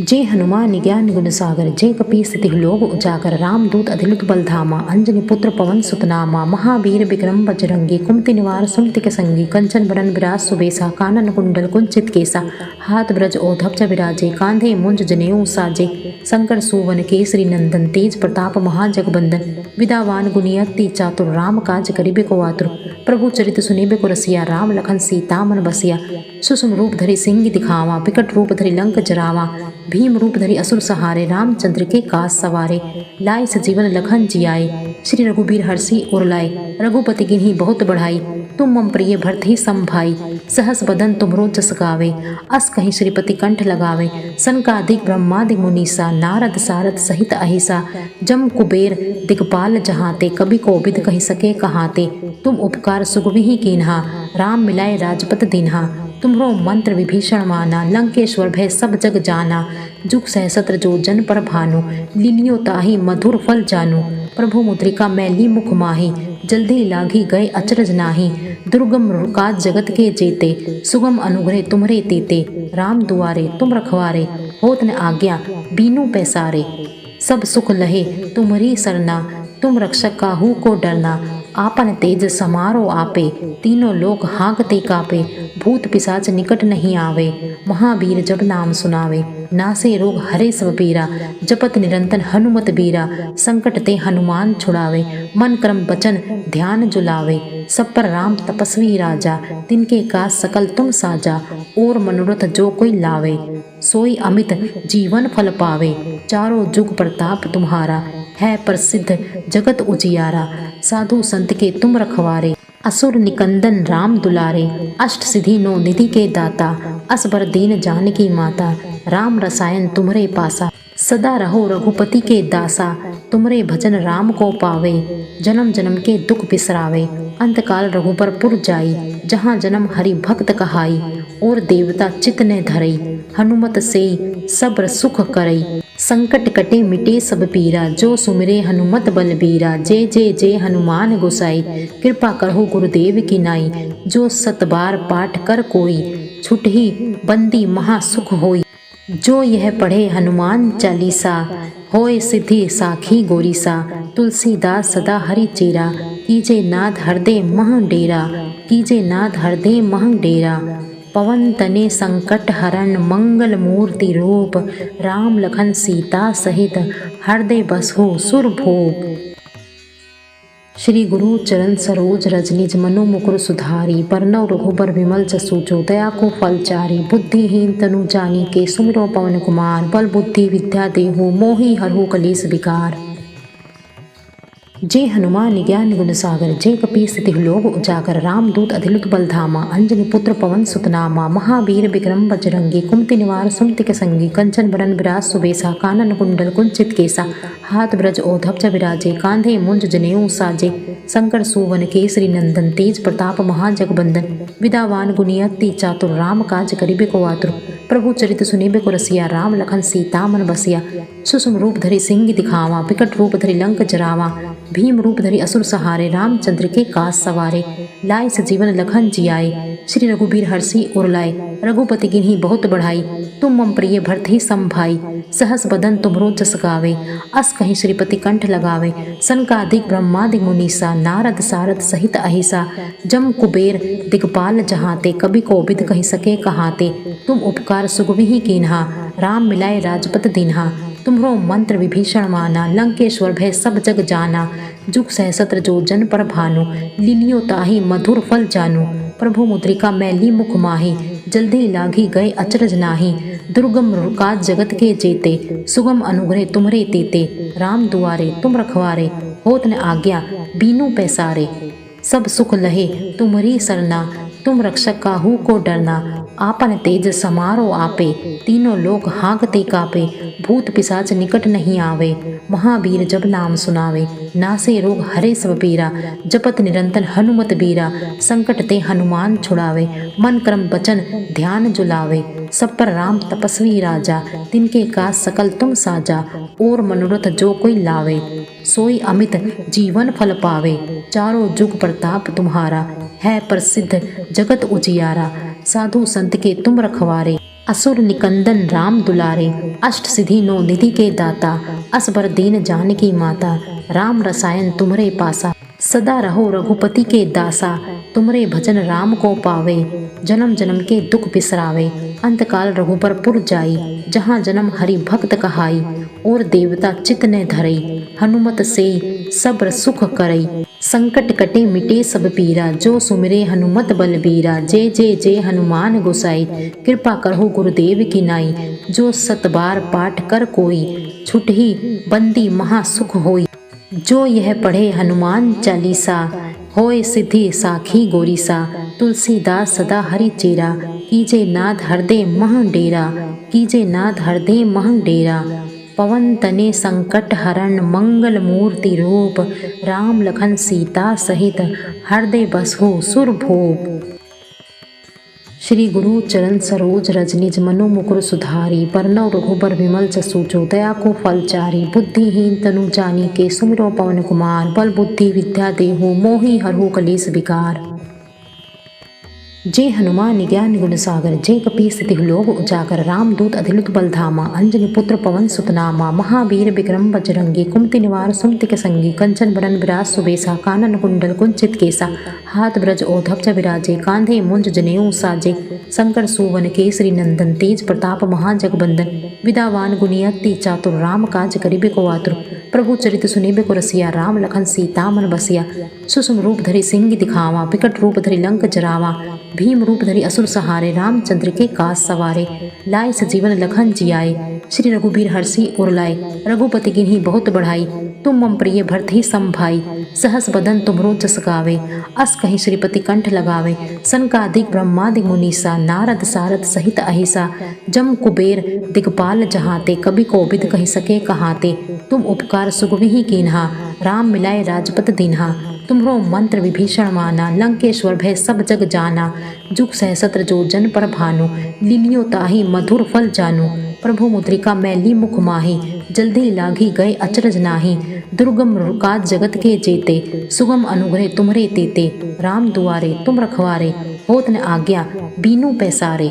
जय हनुमान ज्ञान गुण सागर, जय कपीस तिहुँ लोक उजागर। रामदूत अतिलित बल धामा, अंजनी पुत्र पवन सुत नामा। महावीर विक्रम बजरंगी, कुमति निवार सुमति के संगी। कंचन बरन बिराज सुबेसा, कानन कुंडल कुंचित केसा। हाथ ब्रज ओढ़ब विराजे, कांधे मुंज जनेऊ साजे। शंकर सुवन केसरी नंदन, तेज प्रताप महाजगबंदन। विद्यावान गुणी अति चातुर, राम काज करिबे को आतुर। प्रभु चरित सुनिबे को रसिया, राम लखन सीता मन बसिया। सुषम रूप धरि सिंह दिखावा, विकट रूप धरि लंक जरावा। भीम रूप धरि असुर सहारे, रामचंद्र के काज सवारे। लाए सजीवन लखन जियाए, श्री रघुबीर हरषि उर लाए। रघुपति गिन्ही बहुत बढ़ाई, तुम मम प्रिय भरत सम भाई। सहस बदन तुमरो जस गावे, अस कहीं श्रीपति कंठ लगावे। सनकादिक ब्रह्मादि मुनीसा, नारद सारद सहित अहिसा। जम कुबेर दिगपाल जहाते, कवि कोविद कहि सके कहाते। तुम उपकार सुग्रीव कीन्हा, राम मिलाए राजपत दीन्हा। तुम्हरो मंत्र विभीषण माना, लंकेश्वर भय सब जग जाना। जुग सहस्त्र जो जन पर भानु, लीलियो ताहि मधुर फल जानू। प्रभु मुद्रिका मैली मुख माही, जल्दी लागी गए अचरज नाही। दुर्गम काज जगत के जेते, सुगम अनुग्रह तुम्हरे तेते। राम दुआरे तुम रखवारे, होत न आज्ञा बीनू पैसारे। सब सुख लहे तुम्हरी सरना, तुम रक्षक काहू को डरना। आपन तेज समारो आपे, तीनों लोक हाँकते कापे। भूत पिशाच निकट नहीं आवे, महावीर जब नाम सुनावे। नासे रोग हरे सब पीरा, जपत निरंतर हनुमत बीरा। संकट ते हनुमान छुड़ावे, मन क्रम वचन ध्यान जुलावे। सब पर राम तपस्वी राजा, तिनके काज सकल तुम साजा। और मनोरथ जो कोई लावे, सोई अमित जीवन फल पावे। चारों जुग प्रताप तुम्हारा, है प्रसिद्ध जगत उजियारा। साधु संत के तुम रखवारे, असुर निकंदन राम दुलारे। अष्ट सिद्धि नौ निधि के दाता, असबर दीन जानकी माता। राम रसायन तुम्हरे पासा, सदा रहो रघुपति के दासा। तुमरे भजन राम को पावे, जन्म जन्म के दुख बिसरावे। अंतकाल रघुबर पुर जाई, जहाँ जन्म हरि भक्त कहाई। और देवता चित ने धरई, हनुमत से सब्र सुख करई। संकट कटे मिटे सब पीरा, जो सुमिरे हनुमत बलबीरा। जय जय जय हनुमान गोसाई, कृपा करहु गुरुदेव की नाई। जो सत बार पाठ कर कोई, छुटहि बंदी महा सुख होई। जो यह पढ़े हनुमान चालीसा, होए सिद्धि साखी गोरीसा। तुलसीदास सदा हरि चेरा, कीजे नाथ हृदय मह डेरा, कीजे नाथ हृदय मह डेरा। पवन तने संकट हरण मंगल मूर्ति रूप, राम लखन सीता सहित हृदय बसहु सुरभूप। श्री गुरु चरण सरोज रज निज मनु मुकुर सुधारी, बरनउँ रघुबर विमल जसु जो दया को फल चारि। बुद्धिहीन तनु जानिके सुमिरौ पवन कुमार, बल बुद्धि विद्या देहु मोहि हरहु कलेस विकार। जय हनुमान ज्ञान गुण सागर, जय कपीस तिहुँ लोक उजागर। रामदूत अतिलित बल धामा, अंजनी पुत्र पवन सुत नामा। महावीर विक्रम बजरंगी, कुमति निवार सुमति के संगी। कंचन बरन बिराज सुबेसा, कानन कुंडल कुंचित केसा। हाथ ब्रज ओढ़ब विराजे, कांधे मुंज जनेऊ साजे। शंकर सुवन केसरी नंदन, तेज प्रताप महाजगबंदन। विद्यावान गुणी अति चातुर, राम काज करिबे को आतुर। प्रभु चरित सुनिबे को रसिया, राम लखन सीता मन बसिया। सुषम रूप धरि सिंह दिखावा, विकट रूप धरि लंक जरावा। भीम रूप धरि असुर सहारे, रामचंद्र के काज सवारे। लाए सजीवन लखन जियाए, श्री रघुबीर हरषि उर लाए। रघुपति गिन्ही बहुत बढ़ाई, तुम मम प्रिय भरत सम भाई। सहस बदन तुमरो जस गावे, अस कहीं श्रीपति कंठ लगावे। सनकादिक ब्रह्मादि मुनीसा, नारद सारद सहित अहिसा। जम कुबेर दिगपाल जहाते, कवि कोविद कहि सके कहाते। तुम उपकार सुग्रीव कीन्हा, राम मिलाए राजपत दीन्हा। तुम्हरो मंत्र विभीषण माना, लंकेश्वर भय सब जग जाना। जुग सहस्त्र जो जन पर भानु, लीलियो ताहि मधुर फल जानू। प्रभु मुद्रिका मैली मुख माही, जल्दी लागी गए अचरज नाही। दुर्गम काज जगत के जेते, सुगम अनुग्रह तुम्हरे तेते। राम दुआरे तुम रखवारे, होत न आज्ञा बीनू पैसारे। सब सुख लहे तुम्हारी सरना, तुम रक्षक काहू को डरना। आपन तेज समारो आपे, तीनों लोग हाँकते कापे। भूत पिशाच निकट नहीं आवे, महावीर जब नाम सुनावे। नासे रोग हरे सब पीरा, जपत निरंतर हनुमत बीरा। संकट ते हनुमान छुड़ावे, मन क्रम वचन ध्यान जुलावे। सब पर राम तपस्वी राजा, तिनके काज सकल तुम साजा। और मनोरथ जो कोई लावे, सोई अमित जीवन फल पावे। चारों जुग प्रताप तुम्हारा, है प्रसिद्ध जगत उजियारा। साधु संत के तुम रखवारे, असुर निकंदन राम दुलारे। अष्ट सिद्धि नौ निधि के दाता, असबर दीन जानकी माता। राम रसायन तुम्हरे पासा, सदा रहो रघुपति के दासा। तुमरे भजन राम को पावे, जन्म जन्म के दुख बिसरावे। अंतकाल रघुबर पुर जाई, जहाँ जन्म हरि भक्त कहाई। और देवता चित ने धरई, हनुमत से सब्र सुख करई। संकट कटे मिटे सब पीरा, जो सुमिरे हनुमत बलबीरा। जय जय जय हनुमान गोसाई, कृपा करहु गुरुदेव की नाई। जो सत बार पाठ कर कोई, छुटहि बंदी महा सुख होई। जो यह पढ़े हनुमान चालीसा, होय सिद्धि साखी गोरीसा। तुलसीदास सदा हरि चेरा, कीजे नाथ हृदय मह डेरा। कीजे नाथ हृदय मह डेरा। पवन तने संकट हरण, मंगल मूर्ति रूप। राम लखन सीता सहित, हृदय बसहु सुरभूप। श्री गुरु चरण सरोज रज निज मनो मुकुर सुधारी। बरनउँ रघुबर विमल जसु जो, दया को फल चारी। बुद्धिहीन तनु जानिके, सुमिरौ पवन कुमार। बल बुद्धि विद्या देहु, मोहि हरहु कलेस विकार। जय हनुमान ज्ञान गुण सागर, जय कपीस तिहुँ लोक उजागर। रामदूत अतिलित बल धामा, अंजनी पुत्र पवन सुत नामा। महावीर विक्रम बजरंगी, कुमति निवार सुमति के संगी। कंचन बरन विराज सुबेसा, कानन कुंडल कुंचित केसा। हाथ ब्रज ओढ़ब विराजे, कांधे मुंज जनेऊ साजे। शंकर सुवन केसरी नंदन, तेज प्रताप महाजगबंदन। विद्यावान गुणी अति चातुर, राम काज करिबे को आतुर। प्रभु चरित सुनिबे को रसिया, राम लखन सीता मन बसिया। सुषम रूप धरि सिंह दिखावा, विकट रूप धरि लंक जरावा। भीम रूप धरि असुर सहारे, रामचंद्र के काज सवारे। लाए सजीवन लखन जियाए, श्री रघुबीर हरषि उर लाए। रघुपति किन्हीं बहुत बढ़ाई, तुम मम प्रिय भरत सम भाई। सहस बदन तुम्हरो जस गावे, अस कहीं श्रीपति कंठ लगावे। सनकादिक ब्रह्मादि मुनीसा, नारद सारद सहित अहिसा। जम कुबेर दिगपाल जहाते, कवि कोविद कहि सके कहाते। तुम उपकार सुगविहि कीन्हा, राम मिलाए राजपत दीन्हा। तुम्हरो मंत्र विभीषण माना, लंकेश्वर भय सब जग जाना। जुग सहस्त्र जो जन पर भानु, लीलियो ताहि मधुर फल जानु। प्रभु मुद्रिका मैली मुख माही, जल्दी लागी गए अचरज नाही। दुर्गम काज जगत के जेते, सुगम अनुग्रह तुम्हरे तेते। राम दुआरे तुम रखवारे, होत न आज्ञा बीनू पैसारे।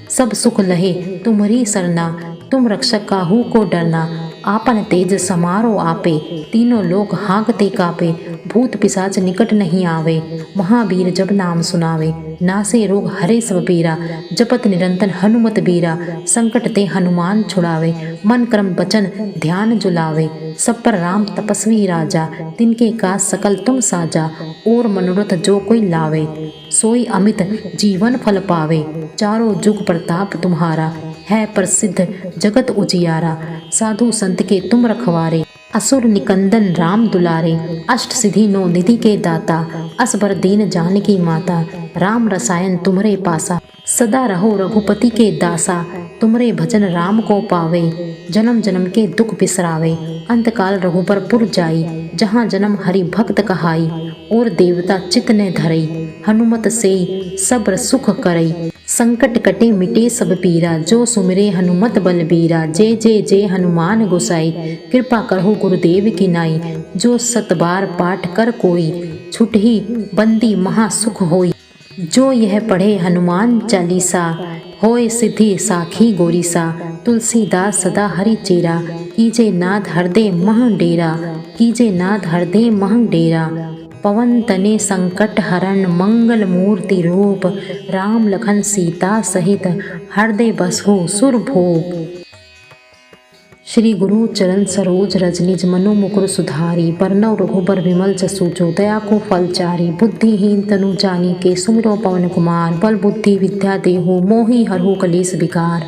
सब सुख लहे तुम्हरी सरना, तुम रक्षक काहू को डरना। आपन तेज समारो आपे, तीनों लोग हाँकते कापे। भूत पिशाच निकट नहीं आवे, महावीर जब नाम सुनावे। नासे रोग हरे सब पीरा, जपत निरंतर हनुमत बीरा। संकट ते हनुमान छुड़ावे, मन क्रम वचन ध्यान जुलावे। सब पर राम तपस्वी राजा, तिनके काज सकल तुम साजा। और मनोरथ जो कोई लावे, सोई अमित जीवन फल पावे। चारों जुग प्रताप तुम्हारा, है प्रसिद्ध जगत उजियारा। साधु संत के तुम रखवारे, असुर निकंदन राम दुलारे। अष्ट सिद्धि नौ निधि के दाता, असबर दीन जानकी माता। राम रसायन तुम्हरे पासा, सदा रहो रघुपति के दासा। तुमरे भजन राम को पावे, जन्म जन्म के दुख बिसरावे। अंतकाल रघुबर पुर जाई, जहाँ जन्म हरि भक्त कहाई। और देवता चित ने धरई, हनुमत से सब्र सुख करई। संकट कटे मिटे सब पीरा, जो सुमिरे हनुमत बलबीरा। जय जय जय हनुमान गोसाई, कृपा करहु गुरुदेव की नाई। जो सत बार पाठ कर कोई, छुटहि बंदी महा सुख होई। जो यह पढ़े हनुमान चालीसा, होय सिद्धि साखी गोरीसा। तुलसीदास सदा हरि चेरा, कीजे नाथ हृदय मह डेरा। कीजे नाथ हृदय मह डेरा। पवन तने संकट हरण, मंगल मूर्ति रूप। राम लखन सीता सहित, हृदय बसहु सुरभूप। श्री गुरु चरण सरोज रज निज मनो मुकुर सुधारी। बरनउँ रघुबर विमल जसु जो, दया को फल चारी। बुद्धिहीन तनु जानिके, सुमिरौ पवन कुमार। बल बुद्धि विद्या देहु, मोहि हरहु कलेस विकार।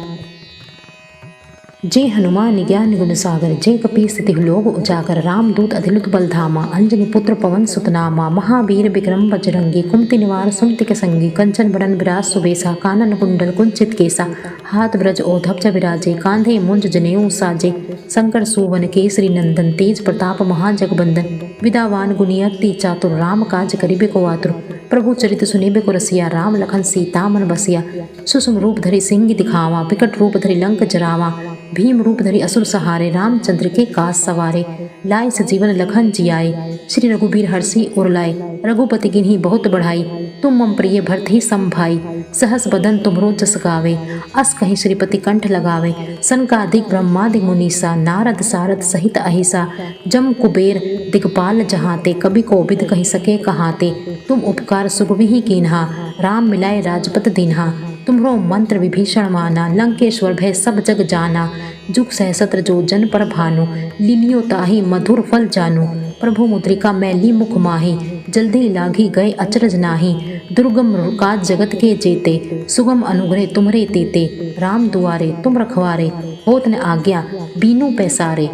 जे हनुमान ज्ञान गुण सागर जे कपि स्थिति लोक उजागर रामदूत अधिलुत बलधामा अंजनी पुत्र पवन सुत नामा महावीर विक्रम बजरंगी कुमति निवार सुमति के संगी कंचन बरन विराज सुबेसा कानन कुंडल कुंचित केसा हाथ ब्रज ओधप विराजे कांधे मुंज जनेऊ साजे शंकर सुवन केसरी नंदन तेज प्रताप महाजगबंदन विदावान गुनियति चातुर राम काज करिबे को आतुर प्रभु चरित सुनिबे को रसिया राम लखन सीता मन बसिया सुषुम रूप धरि सिंह दिखावा विकट रूप धरि लंक जरावा भीम रूप धरि असुर सहारे रामचंद्र के काज सवारे लाए सजीवन लखन जियाए श्री रघुबीर हर्षि उर लाए रघुपति किन्हीं बहुत बढ़ाई तुम मम प्रिय भरत ही संभाई सहस बदन तुमरो जस गावे अस कहीं श्रीपति कंठ लगावे सनकादिक ब्रह्मादि मुनीसा नारद सारद सहित अहिसा जम कुबेर दिगपाल जहाते कवि कोविद कहि सके कहाते तुम उपकार सुगविहि कीन्हा राम मिलाए राजपत दीन्हा तुम्हरो मंत्र विभीषण माना लंकेश्वर भय सब जग जाना जुग सहस्त्र जो जन पर भानु लिलियो ताहि मधुर फल जानू प्रभु मुद्रिका मैली मुख माही जल्दी लागी गए अचरज नाही दुर्गम काज जगत के जेते सुगम अनुग्रह तुम्हरे तेते राम दुआरे तुम रखवारे होत न आज्ञा बीनू पैसारे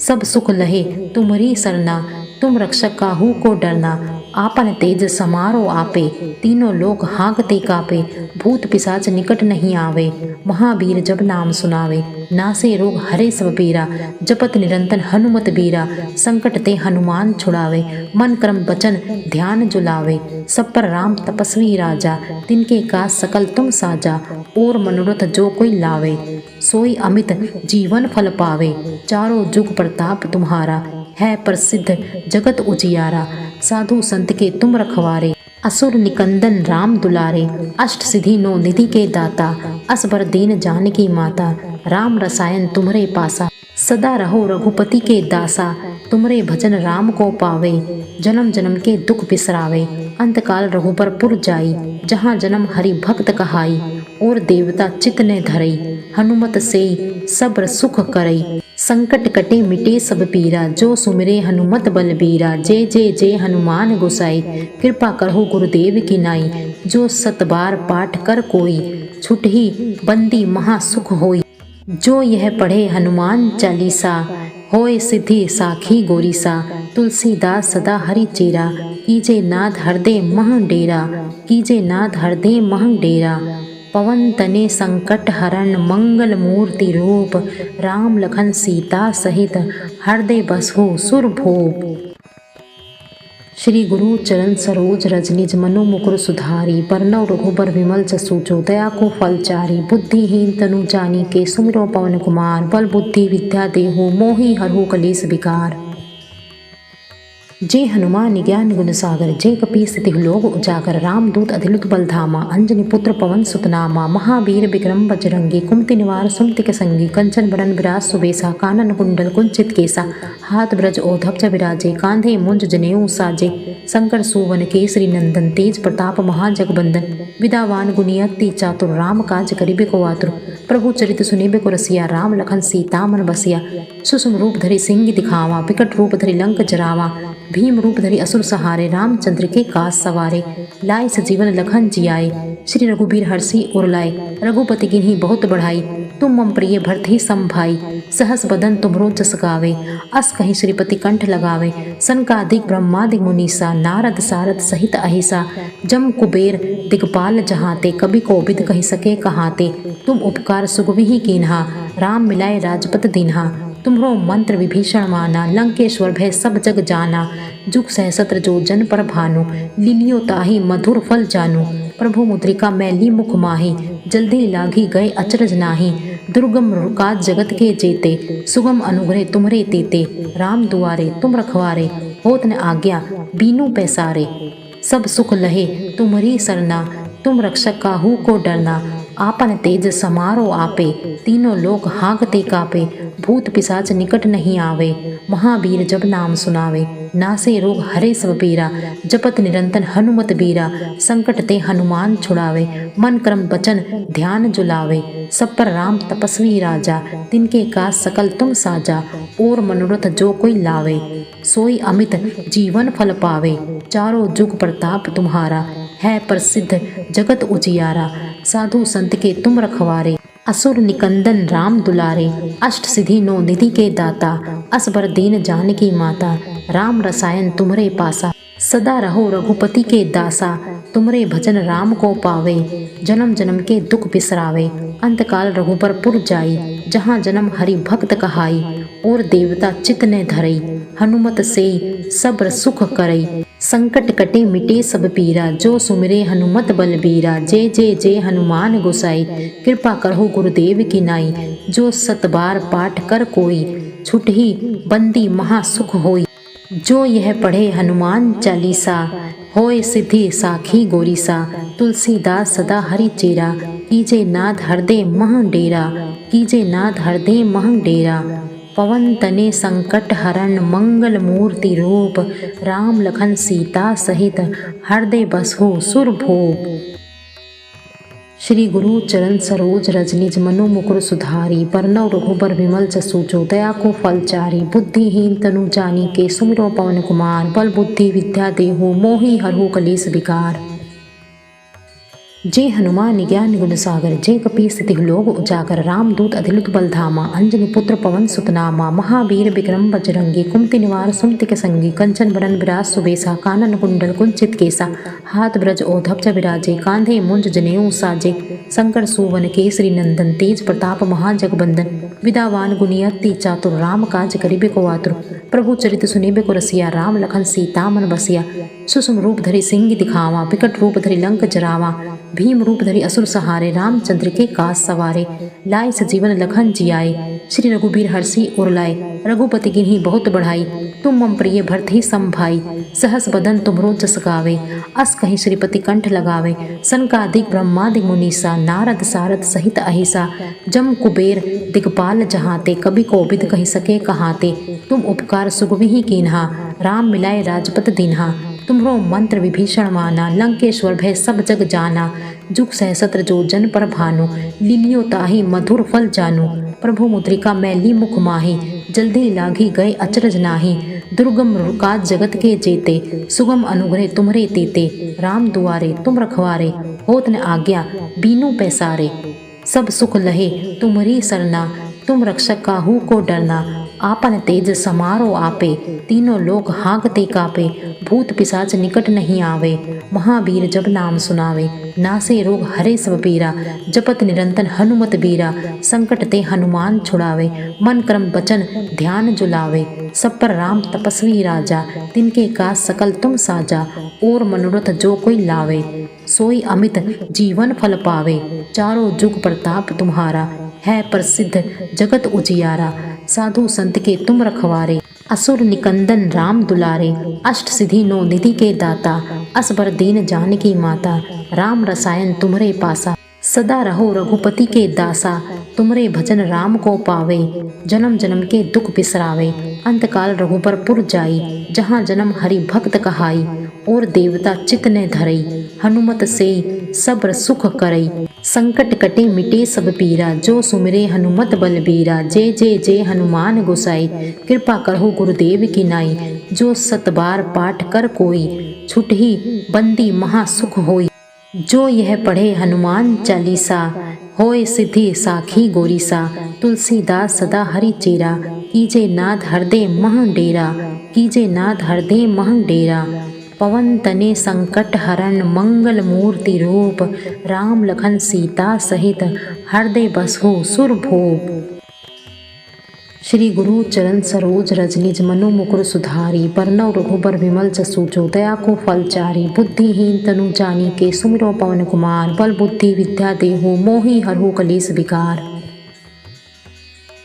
सब सुख लहे तुम्हरी सरना तुम रक्षक काहू को डरना आपन तेज समारो आपे तीनों लोक हाँकते कापे भूत पिशाच निकट नहीं आवे महावीर जब नाम सुनावे नासे रोग हरे सब पीरा जपत निरंतर हनुमत बीरा संकट ते हनुमान छुड़ावे मन कर्म वचन ध्यान जुलावे सब पर राम तपस्वी राजा तिनके काज सकल तुम साजा और मनोरथ जो कोई लावे सोई अमित जीवन फल पावे चारों जुग प्रताप तुम्हारा है प्रसिद्ध जगत उजियारा साधु संत के तुम रखवारे असुर निकंदन राम दुलारे अष्ट सिद्धि नौ निधि के दाता असबर दीन जानकी माता राम रसायन तुम्हरे पासा सदा रहो रघुपति के दासा तुमरे भजन राम को पावे जन्म जन्म के दुख बिसरावे अंतकाल रघुबर पुर जाई जहाँ जन्म हरि भक्त कहाई और देवता चित ने धरई हनुमत से सब्र सुख करई संकट कटे मिटे सब पीरा जो सुमिरे हनुमत बलबीरा जय जय हनुमान गोसाई कृपा करहु गुरुदेव की नाई जो सत बार पाठ कर कोई छुटही बंदी महा सुख होई जो यह पढ़े हनुमान चालीसा होए सिद्धि साखी गोरीसा तुलसीदास सदा हरि चेरा कीजे नाथ हृदय मह डेरा कीजे नाथ हृदय मह डेरा पवन तने संकट हरण मंगल मूर्ति रूप राम लखन सीता सहित हृदय बसहु सुर भूप श्री गुरु चरण सरोज रज निज मनो मुकुर सुधारी बरनौ रघुबर विमल जसु जो दया को फल चारी बुद्धिहीन तनु जानी के सुमिरो पवन कुमार बल बुद्धि विद्या देहु मोहि हरहु कलेस विकार जे हनुमान ज्ञान गुण सागर जे कपि स्थिति लोक उजागर रामदूत अधिलुत बलधामा अंजनी पुत्र पवन सुत नामा महावीर विक्रम बजरंगी कुमति निवार सुमति के संगी कंचन बरन विराज सुबेसा कानन कुंडल कुंचित केसा हाथ ब्रज ओधप विराजे कांधे मुंज जनेऊ साजे शंकर सुवन केसरी नंदन तेज प्रताप महाजगबंदन विदावान गुनियति चातुर राम काज करिबे को आतुर प्रभु चरित सुनिबे को रसिया राम लखन सीता मन बसिया सुषुम रूप धरि सिंह दिखावा विकट रूप धरि लंक जरावा भीम रूप धरि असुर सहारे रामचंद्र के काज सवारे लाए सजीवन लखन जियाए श्री रघुबीर हर्षि उर लाए रघुपति किन्हीं बहुत बढ़ाई तुम मम प्रिय भरत ही संभाई सहस बदन तुमरो जस गावे अस कहीं श्रीपति कंठ लगावे सनकादिक ब्रह्मादि मुनीसा नारद सारद सहित अहिसा जम कुबेर दिगपाल जहाते कवि कोविद कहि सके कहाते तुम उपकार सुगविहि कीन्हा राम मिलाए राजपत दीन्हा तुम्हरो मंत्र विभीषण माना लंकेश्वर भय सब जग जाना जुग सहस्त्र जो जन पर भानु लिलियो ताहि मधुर फल जानू प्रभु मुद्रिका मैली मुख माही जल्दी लागी गए अचरज नाही दुर्गम काज जगत के जेते सुगम अनुग्रह तुम्हरे तेते राम दुआरे तुम रखवारे होत न आज्ञा बीनू पैसारे सब सुख लहे तुम्हरी सरना तुम रक्षक काहू को डरना आपन तेज समारो आपे तीनों लोक हाँकते कापे भूत पिशाच निकट नहीं आवे महावीर जब नाम सुनावे नासे रोग हरे सब पीरा जपत निरंतर हनुमत बीरा संकट ते हनुमान छुड़ावे मन कर्म वचन ध्यान जुलावे सब पर राम तपस्वी राजा तिनके काज सकल तुम साजा और मनोरथ जो कोई लावे सोई अमित जीवन फल पावे चारों जुग प्रताप तुम्हारा है प्रसिद्ध जगत उजियारा साधु संत के तुम रखवारे असुर निकंदन राम दुलारे, अष्ट सिद्धि नौ निधि के दाता, असबर दीन जानकी माता, राम रसायन तुमरे पासा, सदा रहो रघुपति के दासा, तुमरे भजन राम को पावे, जन्म जन्म के दुख बिसरावे, अंतकाल रघुबर पुर जाई, जहाँ जन्म हरि भक्त कहाई, और देवता चित ने धरई, हनुमत से सब्र सुख करई, संकट कटे मिटे सब पीरा, जो सुमिरे हनुमत बलबीरा, जय जय जय हनुमान गोसाई, कृपा करहु गुरुदेव की नाई, जो सत बार पाठ कर कोई, छुटहि बंदी महा सुख होई, जो यह पढ़े हनुमान चालीसा, होए सिद्धि साखी गोरीसा, तुलसीदास सदा हरि चेरा, कीजे नाथ हृदय मह डेरा, कीजे नाथ हृदय मह डेरा, पवन तने संकट हरण मंगल मूर्ति रूप, राम लखन सीता सहित हृदय बसहु सुरभूप। श्री गुरु चरण सरोज रज निज मनु मुकुर सुधारी, बरनउँ रघुबर विमल जसु जो दया को फल चारी, बुद्धिहीन तनु जानी के सुमिरो पवन कुमार, बल बुद्धि विद्या देहु मोहि हरहु कलेस विकार। जय हनुमान ज्ञान गुण सागर, जय कपीस तिहुँ लोक उजागर, रामदूत अतिलित बल धामा, अंजनी पुत्र पवन सुत नामा, महावीर विक्रम बजरंगी, कुमति निवार सुमति के संगी, कंचन बरन विराज सुबेसा, कानन कुंडल कुंचित केसा, हाथ ब्रज ओढ़ब विराजे, कांधे मुंज जनेऊ साजे, शंकर सुवन केसरी नंदन, तेज प्रताप महाजगबंदन, विद्यावान गुणी अति चातुर, राम काज करिबे को आतुर, प्रभु चरित सुनिबे को रसिया, राम लखन सीता मन बसिया, सुषम रूप धरि सिंह दिखावा, विकट रूप धरि लंक जरावा, भीम रूप धरि असुर सहारे, रामचंद्र के काज सवारे, लाए सजीवन लखन जियाए, श्री रघुबीर हर्षि उर लाए, रघुपति गिन्ही बहुत बढ़ाई, तुम मम प्रिय भरते सम भाई, सहस बदन तुमरो जस गावे, अस कहीं श्रीपति कंठ लगावे, सनकादिक ब्रह्मादिक मुनीसा, नारद सारद सहित अहिसा, जम कुबेर दिगपाल जहाते, कभी कोविद कहि सके कहाते, तुम उपकार सुगविहि कीन्हा, राम मिलाए राजपत दीन्हा, तुम्हरो मंत्र विभीषण माना, लंकेश्वर भय सब जग जाना, जुग सहस्त्र जो जन पर भानु, लीलियो ताहि मधुर फल जानु, प्रभु मुद्रिका मैली मुख माही, जल्दी लागी गए अचरज नाही, दुर्गम काज जगत के जेते, सुगम अनुग्रह तुम्हरे तेते, राम दुआरे तुम रखवारे, होत न आज्ञा बीनू पैसारे, सब सुख लहे तुम्हरी सरना, तुम रक्षक काहू को डरना, आपन तेज समारो आपे, तीनों लोग हाँकते कापे, भूत पिशाच निकट नहीं आवे, महावीर जब नाम सुनावे, नासे रोग हरे सब पीरा, जपत निरंतर हनुमत बीरा, संकट ते हनुमान छुड़ावे, मन क्रम वचन ध्यान जुलावे, सब पर राम तपस्वी राजा, तिनके काज सकल तुम साजा, और मनोरथ जो कोई लावे, सोई अमित जीवन फल पावे, चारों जुग प्रताप तुम्हारा, है प्रसिद्ध जगत उजियारा, साधु संत के तुम रखवारे, असुर निकंदन राम दुलारे, अष्ट सिद्धि नौ निधि के दाता, असबर दीन जानकी माता, राम रसायन तुमरे पासा, सदा रहो रघुपति के दासा, तुमरे भजन राम को पावे, जन्म जन्म के दुख बिसरावे, अंतकाल रघुबर पुर जाई, जहाँ जन्म हरि भक्त कहाई, और देवता चित ने धरई, हनुमत से सब्र सुख करई, संकट कटे मिटे सब पीरा, जो सुमिरे हनुमत बलबीरा, जय जय जय हनुमान गोसाई, कृपा करहु गुरुदेव की नाई, जो सत बार पाठ कर कोई, छुटहि बंदी महा सुख होई, जो यह पढ़े हनुमान चालीसा, होए सिद्धि साखी गोरीसा, तुलसीदास सदा हरि चेरा, कीजे नाथ हृदय मह डेरा, कीजे नाथ हृदय मह डेरा, पवन तने संकट हरण मंगल मूर्ति रूप, राम लखन सीता सहित हृदय बसहु सुरभूप। श्री गुरु चरण सरोज रज निज मनु मुकुर सुधारी, बरनउँ रघुबर विमल जसु जो दया को फल चारी, बुद्धिहीन तनु जानी के सुमिरो पवन कुमार, बल बुद्धि विद्या देहु मोहि हरहु कलेस विकार।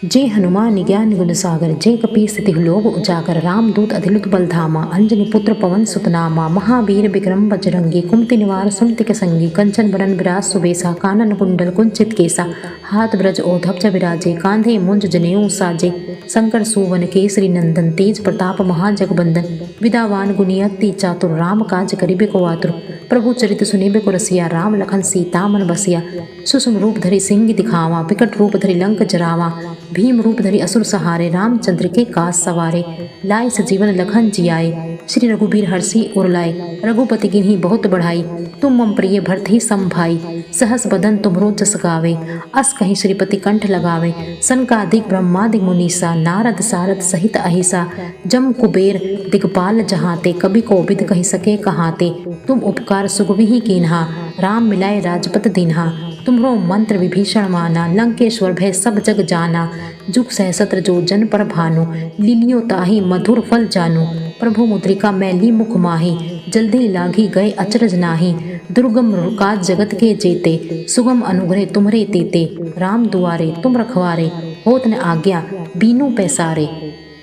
जय हनुमान ज्ञान गुण सागर, जय कपीस तिहुँ लोक उजागर, रामदूत अतिलित बल धामा, अंजनी पुत्र पवन सुत नामा, महावीर विक्रम बजरंगी, कुमति निवार सुमति के संगी, कंचन बरन विराज सुबेसा, कानन कुंडल कुंचित केसा, हाथ ब्रज ओढ़ब विराजे, कांधे मुंज जनेऊ साजे, शंकर सुवन केसरी नंदन, तेज प्रताप महाजगबंदन, विद्यावान गुणी अति चातुर, राम काज करिबे को आतुर, प्रभु चरित सुनिबे को रसिया, राम लखन सीता मन बसिया, सुषम रूप धरि सिंह दिखावा, विकट रूप धरि लंक जरावा, भीम रूप धरि असुर सहारे, रामचंद्र के काज सवारे। लाए सजीवन लखन जियाए, श्री रघुबीर हरषि उर लाए। रघुपति किन्हीं बहुत बढ़ाई, तुम मम प्रिय भरत ही सम भाई। सहस बदन तुम्हरो जस गावे, अस कहीं श्रीपति कंठ लगावे। सनकादिक ब्रह्मादिक मुनीसा, नारद सारद सहित अहिसा। जम कुबेर दिगपाल जहाते, कवि कोविद कहि सके कहाते। तुम उपकार सुग्रीव कीन्हा, राम मिलाए राजपत दीन्हा। तुम्हरो मंत्र विभीषण माना, लंकेश्वर भय सब जग जाना। जुग सहस्त्र जो जन पर भानु, लीलियो ताहि मधुर फल जानू। प्रभु मुद्रिका मैली मुख माही, जल्दी लागी गए अचरज नाही। दुर्गम काज जगत के जेते, सुगम अनुग्रह तुम्हरे तेते। राम दुआरे तुम रखवारे, होत न आज्ञा बीनू पैसारे।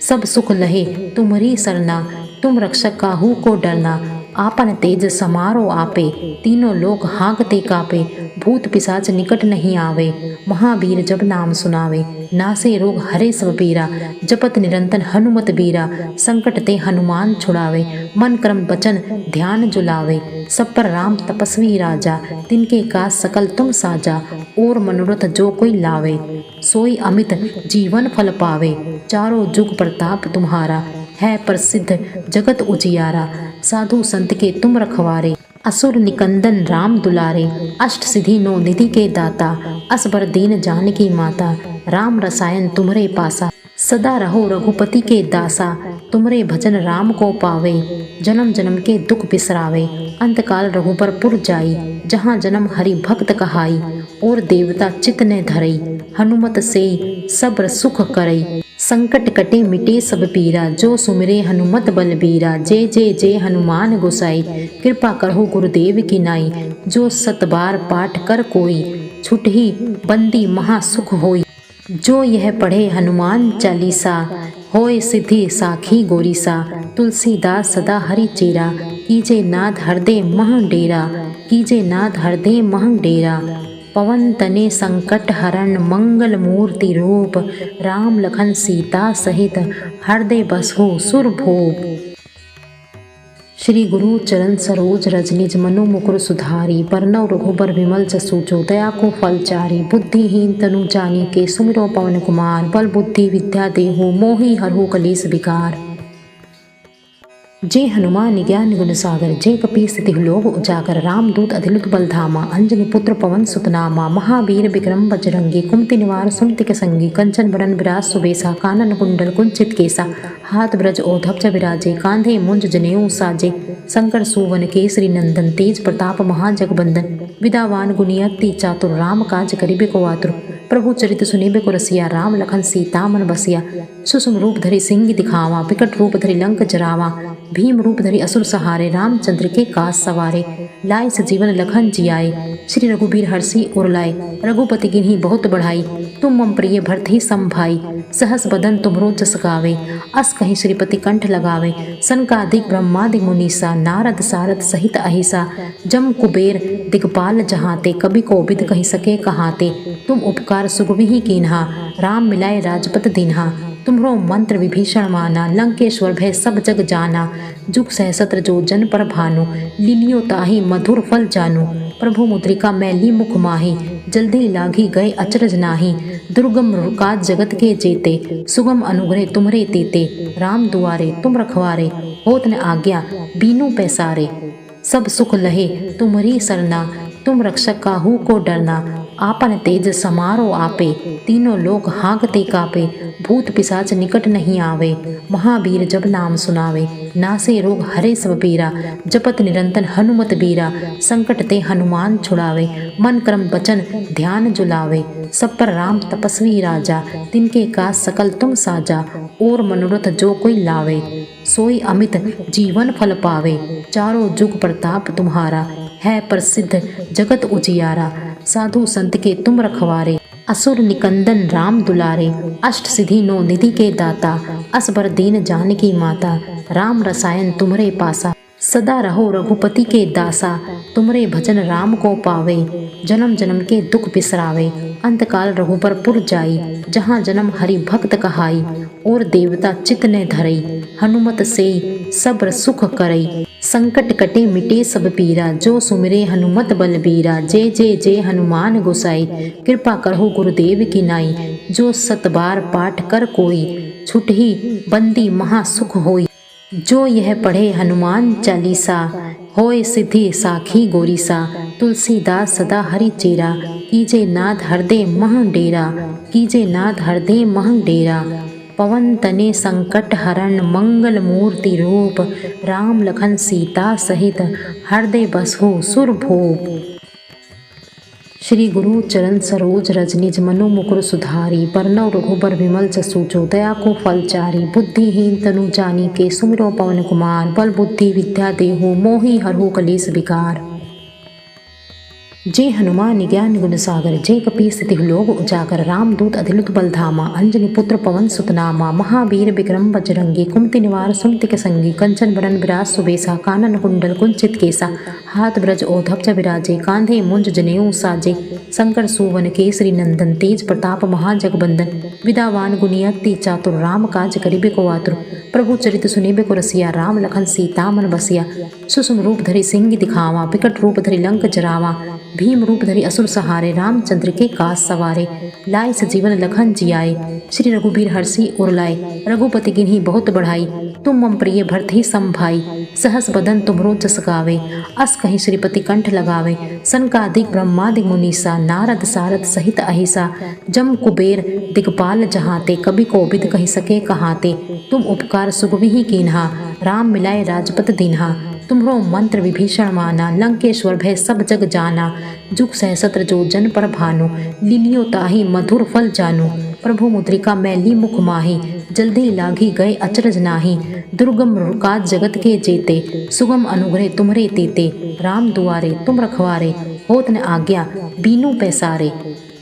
सब सुख लहे तुम्हरी सरना, तुम रक्षक काहू को डरना। आपन तेज समारो आपे, तीनों लोक हाँकते कापे। भूत पिशाच निकट नहीं आवे, महावीर जब नाम सुनावे। नासे रोग हरे सब पीरा, जपत निरंतर हनुमत बीरा। संकट ते हनुमान छुड़ावे, मन कर्म वचन ध्यान जुलावे। सब पर राम तपस्वी राजा, तिनके काज सकल तुम साजा। और मनोरथ जो कोई लावे, सोई अमित जीवन फल पावे। चारों जुग प्रताप तुम्हारा, है प्रसिद्ध जगत उजियारा। साधु संत के तुम रखवारे, असुर निकंदन राम दुलारे। अष्ट सिद्धि नौ निधि के दाता, असबर दीन जानकी माता। राम रसायन तुम्हरे पासा, सदा रहो रघुपति के दासा। तुमरे भजन राम को पावे, जन्म जन्म के दुख बिसरावे। अंतकाल रघुबर पुर जाई, जहाँ जन्म हरि भक्त कहाई। और देवता चित ने धरई, हनुमत से सब्र सुख करई। संकट कटे मिटे सब पीरा, जो सुमिरे हनुमत बलबीरा। जय जय जय हनुमान गोसाई, कृपा करहु गुरुदेव की नाई। जो सत बार पाठ कर कोई, छुटहि बंदी महा सुख होई। जो यह पढ़े हनुमान चालीसा, होय सिद्धि साखी गोरीसा। तुलसीदास सदा हरि चेरा, कीजे नाथ हृदय मह डेरा। कीजे नाथ हृदय मह डेरा। पवन तने संकट हरण, मंगल मूर्ति रूप। राम लखन सीता सहित, हृदय बसहु सुर भूप। श्री गुरु चरण सरोज रज, निज मनु मुकुर सुधारी। बरनउँ रघुबर विमल जसु, जो दया को फल चारि। बुद्धिहीन तनु जानिके, सुमिरौ पवन कुमार। बल बुद्धि विद्या देहु, मोहि हरहु कलेस विकार। जय हनुमान ज्ञान गुण सागर, जय कपीस तिहु लोक उजागर। रामदूत अतिलित बल धामा, अंजनी पुत्र पवन सुत नामा। महावीर विक्रम बजरंगी, कुमति निवार सुमति संगी। कंचन बरन बिराज सुबेसा, कानन कुंडल कुंचित केसा। हाथ ब्रज ओढ़ब विराजे, कांधे मुंज जनेऊ साजे। शंकर सुवन केसरी नंदन, तेज प्रताप महाजगबंदन। विद्यावान गुणी अति चातुर, राम काज करिबे को आतुर। प्रभु चरित सुनिबे को रसिया, राम लखन सीता मन बसिया। सुषुम रूप धरि सिंह दिखावा, विकट रूप धरि लंक जरावा। भीम रूप धरि असुर सहारे, रामचंद्र के काज सवारे। लाए सजीवन लखन जियाए, श्री रघुबीर हरषि उर लाए। रघुपति किन्हीं बहुत बढ़ाई, तुम मम प्रिय भरत ही सम भाई। सहस बदन तुम्हरो जस गावे, अस कहीं श्रीपति कंठ लगावे। सनकादिक ब्रह्मादिक मुनीसा, नारद सारद सहित अहिसा। जम कुबेर दिगपाल जहाते, कवि कोविद कहि सके कहाते। तुम उपकार सुग्रीव कीन्हा, राम मिलाए राजपत दीन्हा। तुम्हरो मंत्र विभीषण माना, लंकेश्वर भय सब जग जाना। जुग सहस्त्र जो जन पर भानु, लीलियो ताहि मधुर फल जानू। प्रभु मुद्रिका मैली मुख माही, जल्दी लागी गए अचरज नाही। दुर्गम काज जगत के जेते, सुगम अनुग्रह तुम्हरे तेते। राम दुआरे तुम रखवारे, होत न आज्ञा बीनू पैसारे। सब सुख लहे तुम्हरी सरना, तुम रक्षक काहू को डरना। आपन तेज समारो आपे, तीनों लोक हाँकते कापे। भूत पिशाच निकट नहीं आवे, महावीर जब नाम सुनावे। नासे रोग हरे सब पीरा, जपत निरंतर हनुमत बीरा। संकट ते हनुमान छुड़ावे, मन कर्म वचन ध्यान जुलावे। सब पर राम तपस्वी राजा, तिनके काज सकल तुम साजा। और मनोरथ जो कोई लावे, सोई अमित जीवन फल पावे। चारों जुग प्रताप तुम्हारा, है प्रसिद्ध जगत उजियारा। साधु संत के तुम रखवारे, असुर निकंदन राम दुलारे। अष्ट सिद्धि नौ निधि के दाता, असबर दीन जानकी माता। राम रसायन तुम्हरे पासा, सदा रहो रघुपति के दासा। तुमरे भजन राम को पावे, जन्म जन्म के दुख बिसरावे। अंतकाल रघुबर पुर जाई, जहाँ जन्म हरि भक्त कहाई। और देवता चित ने धरई, हनुमत से सब्र सुख करई। संकट कटे मिटे सब पीरा, जो सुमिरे हनुमत बलबीरा। जय जय जय हनुमान गोसाई, कृपा करहु गुरुदेव की नाई। जो सत बार पाठ कर कोई, छुटहि बंदी महासुख होई। जो यह पढ़े हनुमान चालीसा, होय सिद्धि साखी गोरीसा। तुलसीदास सदा हरि चेरा, कीजे नाथ हृदय मह डेरा। कीजे नाथ हृदय मह डेरा। पवन तने संकट हरण, मंगल मूर्ति रूप। राम लखन सीता सहित, हृदय बसहु सुरभूप। श्री गुरु चरण सरोज रज निज मनु मुकुर सुधारी। बरनउँ रघुबर विमल जसु, जो दया को फल चारी। बुद्धिहीन तनु जानिके, सुमिरौ पवन कुमार। बल बुद्धि विद्या देहु, मोहि हरहु कलेस विकार। जय हनुमान ज्ञान गुण सागर, जय कपीस तिहु लोक उजागर। रामदूत अतिलित बल धामा, अंजनी पुत्र पवन सुत नामा। महावीर विक्रम बजरंगी, कुमति निवार सुमति के संगी। कंचन बरन बिराज सुबेसा, कानन कुंडल कुंचित केसा। हाथ ब्रज ओढ़ब विराजे, कांधे मुंज जनेऊ साजे। शंकर सुवन केसरी नंदन, तेज प्रताप महाजगबंदन। विद्यावान गुणी अति चातुर, राम काज करिबे को आतुर। प्रभु चरित सुनिबे को रसिया, राम लखन सीता मन बसिया। सुषुम रूप धरि सिंह दिखावा, विकट रूप धरि लंक जरावा। भीम रूप धरि असुर सहारे, रामचंद्र के काज सवारे। लाए सजीवन लखन जियाए, श्री रघुबीर हरषि उर लाए। रघुपति किन्हीं बहुत बढ़ाई, तुम मम प्रिय भरत सम भाई। सहस बदन तुमरो जस गावे, अस कहीं श्रीपति कंठ लगावे। सनकादिक ब्रह्मादिक मुनीसा, नारद सारद सहित अहिसा। जम कुबेर दिगपाल जहाते, कवि कोविद कहि सके कहाते। तुम उपकार सुगविहि कीन्हा, राम मिलाए राजपत दीन्हा। तुम्हरो मंत्र विभीषण माना, लंकेश्वर भय सब जग जाना। जुग सहस्त्र जो जन पर भानु, लीलियो ताहि मधुर फल जानु। प्रभु मुद्रिका मैली मुख माही, जल्दी लागी गए अचरज नाही। दुर्गम काज जगत के जेते, सुगम अनुग्रह तुम्हरे तेते। राम दुआरे तुम रखवारे, होत न आज्ञा बीनू पैसारे।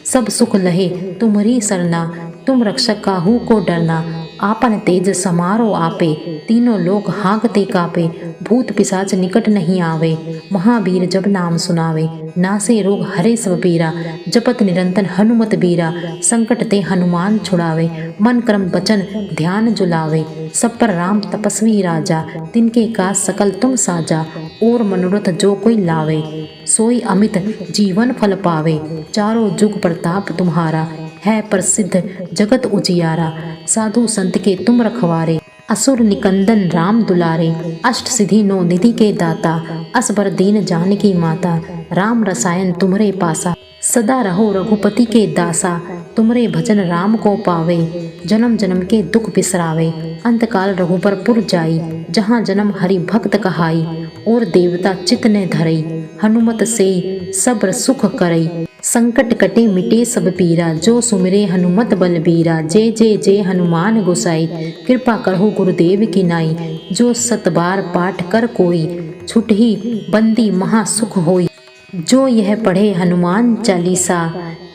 सब सुख लहे तुम्हरी सरना, तुम रक्षक काहू को डरना। आपन तेज समारो आपे, तीनों लोक हाँकते कापे। भूत पिशाच निकट नहीं आवे, महावीर जब नाम सुनावे। नासे रोग हरे सब पीरा, जपत निरंतर हनुमत बीरा। संकट ते हनुमान छुड़ावे, मन क्रम वचन ध्यान जुलावे। सब पर राम तपस्वी राजा, तिनके काज सकल तुम साजा। और मनोरथ जो कोई लावे, सोई अमित जीवन फल पावे। चारों जुग प्रताप तुम्हारा, है प्रसिद्ध जगत उजियारा। साधु संत के तुम रखवारे, असुर निकंदन राम दुलारे। अष्ट सिद्धि नौ निधि के दाता, असबर दीन जानकी माता। राम रसायन तुम्हरे पासा, सदा रहो रघुपति के दासा। तुमरे भजन राम को पावे, जन्म जन्म के दुख बिसरावे। अंतकाल रघुबर पुर जाई, जहाँ जन्म हरि भक्त कहाई। और देवता चित ने धरई, हनुमत से सब्र सुख करई। संकट कटे मिटे सब पीरा, जो सुमिरे हनुमत बलबीरा। जय जय जय हनुमान गोसाई, कृपा करहु गुरुदेव की नाई। जो सत बार पाठ कर कोई, छुटहि बंदी महासुख होई। जो यह पढ़े हनुमान चालीसा,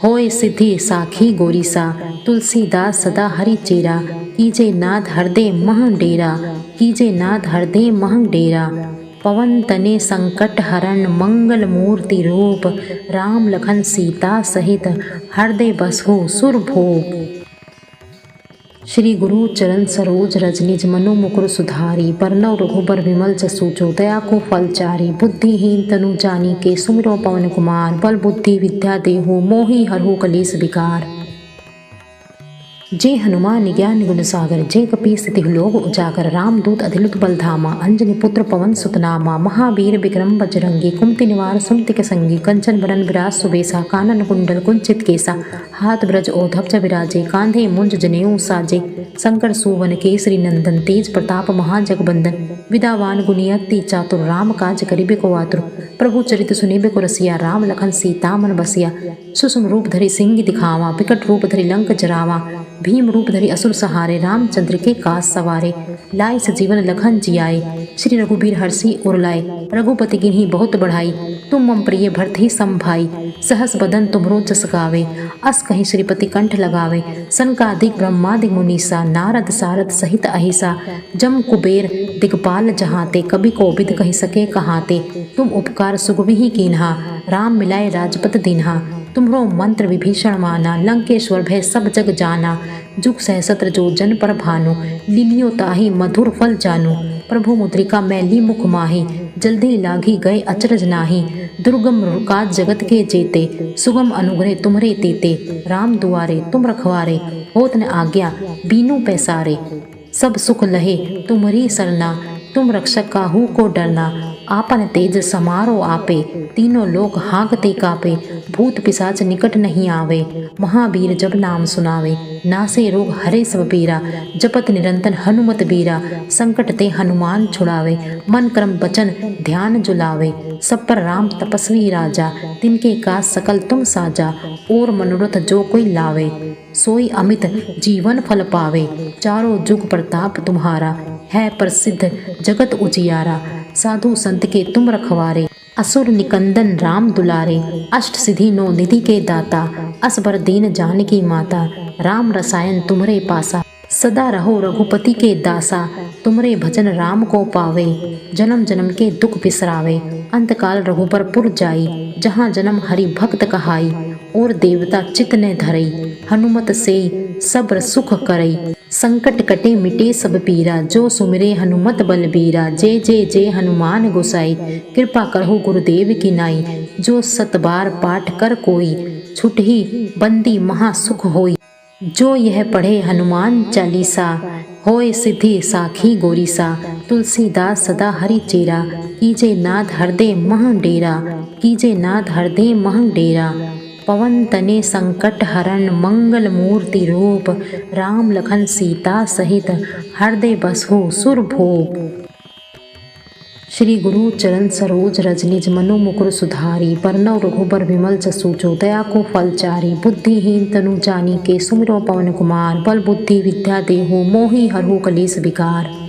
होय सिद्धि साखी गोरीसा। तुलसीदास सदा हरि चेरा, कीजे नाथ हृदय मह डेरा। कीजे नाथ हृदय मह डेरा। पवन तने संकट हरण, मंगल मूर्ति रूप। राम लखन सीता सहित, हृदय बसहु सुरभूप। श्री गुरु चरण सरोज रज निज मनु मुकुर सुधारी। बरनउँ रघुबर विमल जसु, जो दया को फल चारी। बुद्धिहीन तनु जानिके, सुमिरौ पवन कुमार। बल बुद्धि विद्या देहु, मोहि हरहु कलेस विकार। जय हनुमान ज्ञान गुण सागर, जय कपीस तिहु लोक उजागर। रामदूत अतिलित बल धामा, अंजनी पुत्र पवन सुत नामा। महावीर विक्रम बजरंगी, कुमति निवार सुमति के संगी। कंचन बरन बिराज सुबेसा, कानन कुंडल कुंचित केसा। हाथ ब्रज ओढ़ब विराजे, कांधे मुंज जनेऊ साजे। शंकर सुवन केसरी नंदन, तेज प्रताप महाजगबंदन। विद्यावान गुणी अति चातुर, राम काज करिबे को आतुर। प्रभु चरित सुनिबे को रसिया, राम लखन सीता मन बसिया। सुषुम रूप धरि सिंह दिखावा, विकट रूप धरि लंक जरावा। भीम रूप धरि असुर सहारे, रामचंद्र के काज सवारे। लाए सजीवन लखन जियाए, श्री रघुबीर हरषि उर लाए। रघुपति किन्हीं बहुत बढ़ाई, तुम मम प्रिय भरत सम भाई। सहस बदन तुमरो जस गावे, अस कहीं श्रीपति कंठ लगावे। सनकादिक ब्रह्मादिक मुनीसा, नारद सारद सहित अहिसा। जम कुबेर दिगपाल जहाते, कवि कोविद कहि सके कहाते। तुम उपकार सुगविहि कीन्हा, राम मिलाए राजपत दीन्हा। तुम्हरो मंत्र विभीषण माना, लंकेश्वर भय सब जग जाना। जुग सहस्त्र जो जन पर भानु, लिलियो ताहि मधुर फल जानू। प्रभु मुद्रिका मैली मुख माही, जल्दी लागी गए अचरज नाही। दुर्गम काज जगत के जेते, सुगम अनुग्रह तुम्हरे तेते। राम दुआरे तुम रखवारे, होत न आज्ञा बीनू पैसारे। सब सुख लहे तुम्हरी सरना, तुम रक्षक काहू को डरना। आपन तेज समारो आपे, तीनों लोक हाँकते कापे। भूत पिशाच निकट नहीं आवे, महावीर जब नाम सुनावे। नासे रोग हरे सब पीरा, जपत निरंतर हनुमत बीरा। संकट ते हनुमान छुड़ावे, मन कर्म वचन ध्यान जुलावे। सब पर राम तपस्वी राजा, तिनके काज सकल तुम साजा। और मनोरथ जो कोई लावे, सोई अमित जीवन फल पावे। चारों जुग प्रताप तुम्हारा, है प्रसिद्ध जगत उजियारा। साधु संत के तुम रखवारे, असुर निकंदन राम दुलारे। अष्ट सिद्धि नौ निधि के दाता, असबर दीन जानकी माता। राम रसायन तुम्हरे पासा, सदा रहो रघुपति के दासा। तुमरे भजन राम को पावे, जन्म जन्म के दुख बिसरावे। अंतकाल रघुबर पुर जाई, जहाँ जन्म हरि भक्त कहाई। और देवता चित ने धरई, हनुमत से सब्र सुख करई। संकट कटे मिटे सब पीरा, जो सुमिरे हनुमत बलबीरा। जय जय जय हनुमान गोसाई, कृपा करहु गुरुदेव की नाई। जो सत बार पाठ कर कोई, छुटहि बंदी महा सुख होई। जो यह पढ़े हनुमान चालीसा, होए सिद्धि साखी गोरीसा। तुलसीदास सदा हरि चेरा, कीजे नाथ हृदय मह डेरा। कीजे नाथ हृदय मह डेरा। पवन तने संकट हरण, मंगल मूर्ति रूप। राम लखन सीता सहित, हृदय बसहु सुरभूप। श्री गुरु चरण सरोज रज, निज मनु मुकुर सुधारी। बरनउँ रघुबर विमल जसु, जो दया को फल चारी। बुद्धिहीन तनु जानिके, सुमिरौ पवन कुमार। बल बुद्धि विद्या देहु, मोहि हरहु कलेस विकार।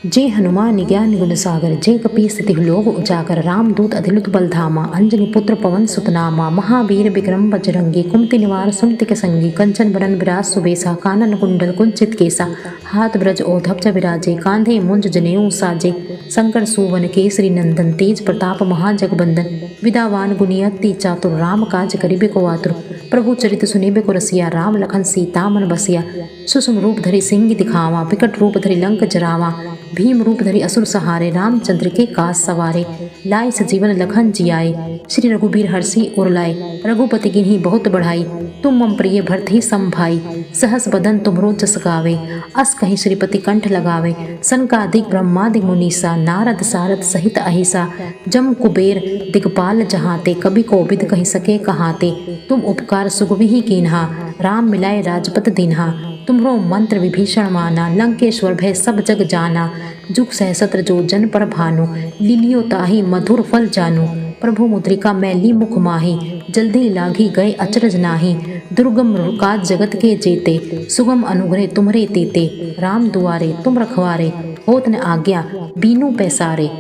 जय हनुमान ज्ञान गुण सागर, जय कपीस तिहु लोक उजागर। रामदूत अतिलित बल धामा, अंजनी पुत्र पवन सुत नामा। महावीर विक्रम बजरंगी, कुमति निवार सुमति संगी। कंचन बरन विराज सुबेसा, कानन कुंडल कुंचित केसा। हाथ ब्रज ओढ़ब विराजे, कांधे मुंज जनेऊ साजे। शंकर सुवन केसरी नंदन, तेज प्रताप महाजगबंदन। विद्यावान गुणी अति चातुर, राम काज करिबे को आतुर। प्रभु चरित सुनिबे को रसिया, राम लखन सीता मन बसिया। सुषम रूप धरि सिंह दिखावा, विकट रूप धरि लंक जरावा। भीम रूप धरि असुर सहारे, रामचंद्र के काज सवारे। लाए सजीवन लखन जियाए, श्री रघुबीर हर्षि उर लाए। रघुपति किन्ही बहुत बढ़ाई, तुम मम प्रिय भरते सम भाई। सहस बदन तुमरो जस गावे, अस कहीं श्रीपति कंठ लगावे। सनकादिक ब्रह्मादि मुनीसा, नारद सारद सहित अहिसा। जम कुबेर दिगपाल जहाते, कवि कोविद कहि सके कहाते। तुम उपकार सुग्रीव कीन्हा, राम मिलाए राजपत दीन्हा। तुम्हरो मंत्र विभीषण माना, लंकेश्वर भय सब जग जाना। जुग सहस्त्र जो जन पर भानु, लिलियो ताहि मधुर फल जानू। प्रभु मुद्रिका मैली मुख माही, जल्दी लागी गए अचरज नाही। दुर्गम काज जगत के जेते, सुगम अनुग्रह तुम्हरे तेते। राम दुआरे तुम रखवारे, होत न आज्ञा बीनू पैसारे।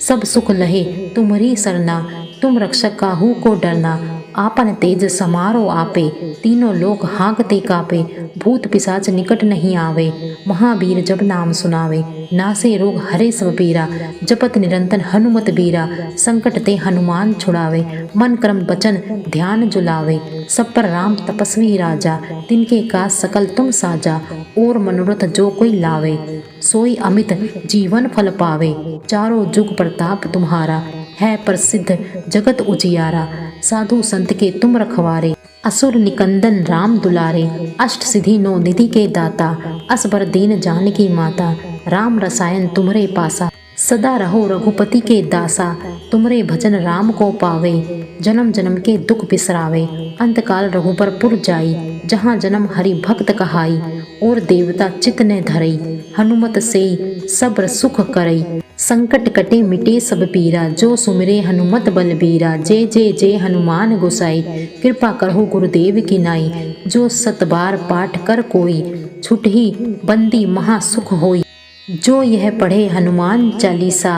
सब सुख लहे तुम्हरी सरना, तुम रक्षक काहू को डरना। आपन तेज समारो आपे, तीनों लोक हाँकते कापे। भूत पिशाच निकट नहीं आवे, महावीर जब नाम सुनावे। नासे रोग हरे सब पीरा, जपत निरंतर हनुमत बीरा। संकट ते हनुमान छुड़ावे, मन कर्म वचन ध्यान जुलावे। सब पर राम तपस्वी राजा, तिनके काज सकल तुम साजा। और मनोरथ जो कोई लावे, सोई अमित जीवन फल पावे। चारों जुग प्रताप तुम्हारा, है प्रसिद्ध जगत उजियारा। साधु संत के तुम रखवारे, असुर निकंदन राम दुलारे। अष्ट सिद्धि नौ निधि के दाता, असबर दीन जानकी माता। राम रसायन तुम्हरे पासा, सदा रहो रघुपति के दासा। तुमरे भजन राम को पावे, जन्म जन्म के दुख बिसरावे। अंतकाल रघुबर पुर जाई, जहाँ जन्म हरि भक्त कहाई। और देवता चित ने धरई, हनुमत से सब्र सुख करई। संकट कटे मिटे सब पीरा, जो सुमिरे हनुमत बलबीरा। जय जय जय हनुमान गोसाई, कृपा करहु गुरुदेव की नाई। जो सत बार पाठ कर कोई, छुटहि बंदी महा सुख होई। जो यह पढ़े हनुमान चालीसा,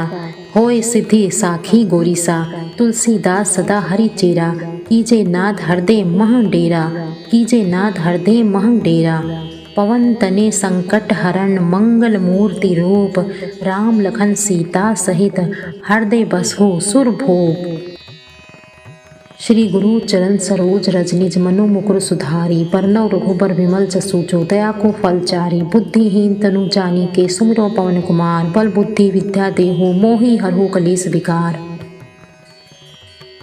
होए सिद्धि साखी गोरीसा। तुलसीदास सदा हरि चेरा, कीजे नाथ हृदय मह डेरा। कीजे नाथ हृदय मह डेरा। पवन तने संकट हरण, मंगल मूर्ति रूप। राम लखन सीता सहित, हृदय बसहु सुरभूप। श्री गुरु चरण सरोज रज निज मनु मुकुर सुधारी बरनउँ रघुबर विमल जसु जो दया को फल चारी। बुद्धिहीन तनु जानी के सुमिरो पवन कुमार बल बुद्धि विद्या देहु मोहि हरहु कलेस विकार।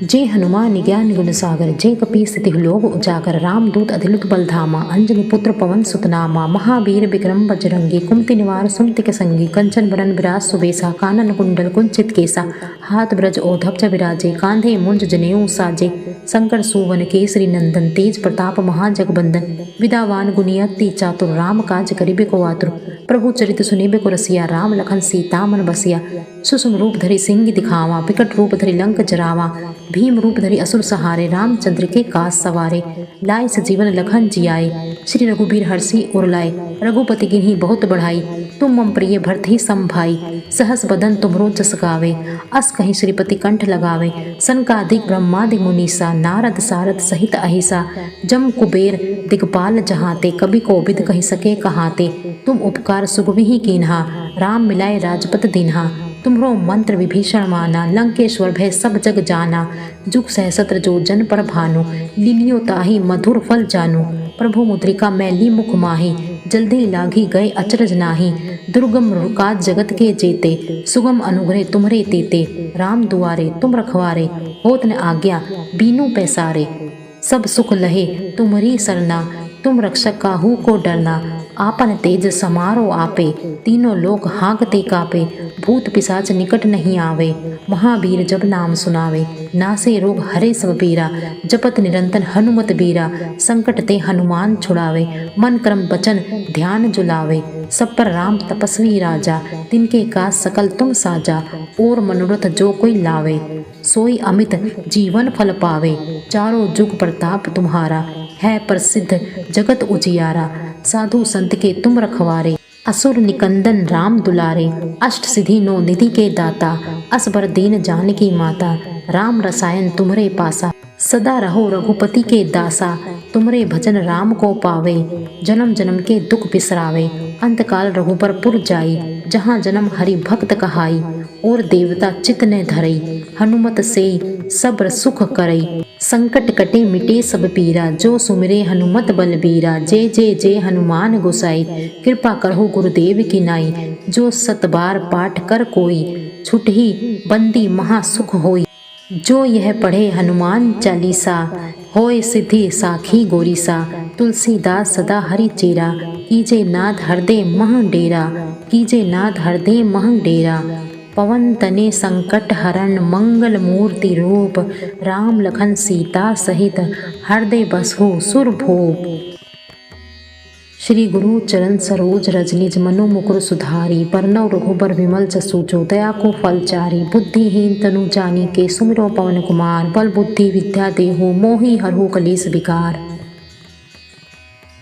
जय हनुमान ज्ञान गुण सागर जय कपी स्थिति लोक उजागर रामदूत अधिलुत बल धामा अंजनी पुत्र पवन सुत नामा। महावीर विक्रम बजरंगी कुमति निवार सुमति के संगी कंचन बरन विराज सुबेसा कानन कुंडल कुंचित केसा। हाथ ब्रज ओढ़ब च विराजे कांधे मुंज जनेऊ साजे। शंकर सुवन केसरी नंदन तेज प्रताप महाजगबंदन। विदावान गुणी अति चातुर राम काज करिबे को आतुर। प्रभु चरित सुनिबे को रसिया राम लखन सीता मन बसिया। सुषुम रूप धरि सिंह दिखावा विकट रूप धरि लंक जरावा। भीम रूप धरि असुर सहारे रामचंद्र के काज सवारे। लाए सजीवन लखन जियाए श्री रघुबीर हर्षि उर लाए। रघुपति गिन्ही बहुत बढ़ाई तुम मम प्रिय भरत सम भाई। सहस बदन तुमरो जस गावे अस कहीं श्रीपति कंठ लगावे। सनकादिक ब्रह्मादि मुनीसा नारद सारद सहित अहिसा। जम कुबेर दिगपाल जहाते कवि कोविद कहि सके कहाते। तुम उपकार सुगविहि कीन्हा राम मिलाए राजपत दीन्हा। तुम्हरो मंत्र विभीषण माना लंकेश्वर भय सब जग जाना। जुग सहस्त्र जो जन पर भानु लीलियो ताहि मधुर फल जानु। प्रभु मुद्रिका मैली मुख माही जल्दी लागी गए अचरज नाही। दुर्गम काज जगत के जेते सुगम अनुग्रह तुम्हरे तेते। राम दुआरे तुम रखवारे होत न आज्ञा बीनू पैसारे। सब सुख लहे तुम्हरी सरना तुम रक्षक काहू को डरना। आपन तेज समारो आपे तीनों लोक हाँकते कापे। भूत पिशाच निकट नहीं आवे महावीर जब नाम सुनावे। नासे रोग हरे सब पीरा जपत निरंतर हनुमत बीरा। संकट ते हनुमान छुड़ावे मन क्रम वचन ध्यान जुलावे। सब पर राम तपस्वी राजा तिनके काज सकल तुम साजा। और मनोरथ जो कोई लावे सोई अमित जीवन फल पावे। चारों जुग प्रताप तुम्हारा है प्रसिद्ध जगत उजियारा। साधु संत के तुम रखवारे असुर निकंदन राम दुलारे। अष्ट सिद्धि नौ निधि के दाता असबर दीन जानकी माता। राम रसायन तुम्हरे पासा सदा रहो रघुपति के दासा। तुमरे भजन राम को पावे जन्म जन्म के दुख बिसरावे। अंतकाल रघुबर पुर जाई जहाँ जन्म हरि भक्त कहाई। और देवता चित न धरई हनुमत से सब्र सुख करई। संकट कटे मिटे सब पीरा जो सुमिरे हनुमत बलबीरा। जय जय जय हनुमान गोसाई कृपा करहु गुरुदेव की नाई। जो सत बार पाठ कर कोई छुटहि बंदी महा सुख होई। जो यह पढ़े हनुमान चालीसा होय सिद्धि साखी गोरीसा। तुलसीदास सदा हरि चेरा कीजे नाथ हृदय मह डेरा। कीजे नाथ हृदय मह डेरा। पवन तने संकट हरण मंगल मूर्ति रूप। राम लखन सीता सहित हृदय बसहु सुरभूप। श्री गुरु चरण सरोज रज निज मनु मुकुर सुधारी बरनउँ रघुबर विमल जसु जो दया को फल चारी। बुद्धिहीन तनु जानी के सुमिरो पवन कुमार बल बुद्धि विद्या देहु मोहि हरहु कलेस विकार।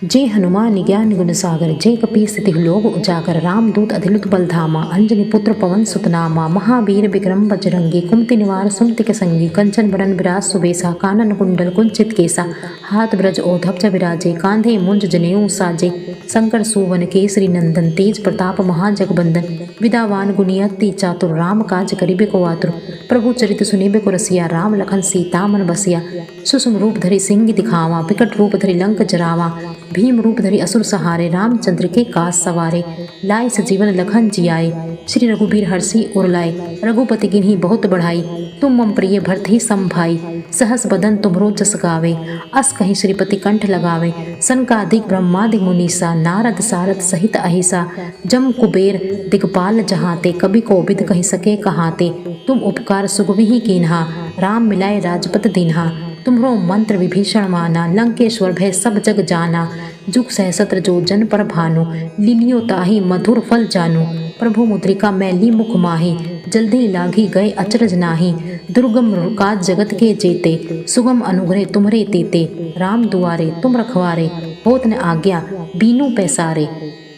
जय हनुमान ज्ञान गुण सागर जय कपी स्थिति लोक उजागर रामदूत अधिलुत बल धामा अंजनी पुत्र पवन सुत नामा। महावीर विक्रम बजरंगी कुमति निवार सुमति के संगी कंचन बरन विराज सुबेसा कानन कुंडल कुंचित केसा। हाथ ब्रज ओढ़ब च विराजे कांधे मुंज जनेऊ साजे। शंकर सुवन केसरी नंदन तेज प्रताप महाजगबंदन। विदावान गुणी अति चातुर राम काज करिबे को आतुर। प्रभु चरित सुनिबे को रसिया राम लखन सीता मन बसिया। सुषुम रूप धरि सिंह दिखावा विकट रूप धरि लंक जरावा। भीम रूप धरि असुर सहारे रामचंद्र के काज सवारे। लाए सजीवन लखन जियाए श्री रघुबीर हर्षि उर लाए। रघुपति गिन्ही बहुत बढ़ाई तुम मम प्रिय भरत सम भाई। सहस बदन तुमरो जस गावे अस कहीं श्रीपति कंठ लगावे। सनकादिक ब्रह्मादि मुनीसा नारद सारद सहित अहिसा। जम कुबेर दिगपाल जहाते कवि कोविद कहि सके कहाते। तुम उपकार सुगविहि कीन्हा राम मिलाए राजपत दीन्हा। तुम्हरो मंत्र विभीषण माना लंकेश्वर भय सब जग जाना। जुग सहस्त्र जो जन पर भानु लीलियो ताहि मधुर फल जानु। प्रभु मुद्रिका मैली मुख माही जल्दी लागी गए अचरज नाही। दुर्गम काज जगत के जेते सुगम अनुग्रह तुम्हरे तेते। राम दुआरे तुम रखवारे होत न आज्ञा बीनू पैसारे।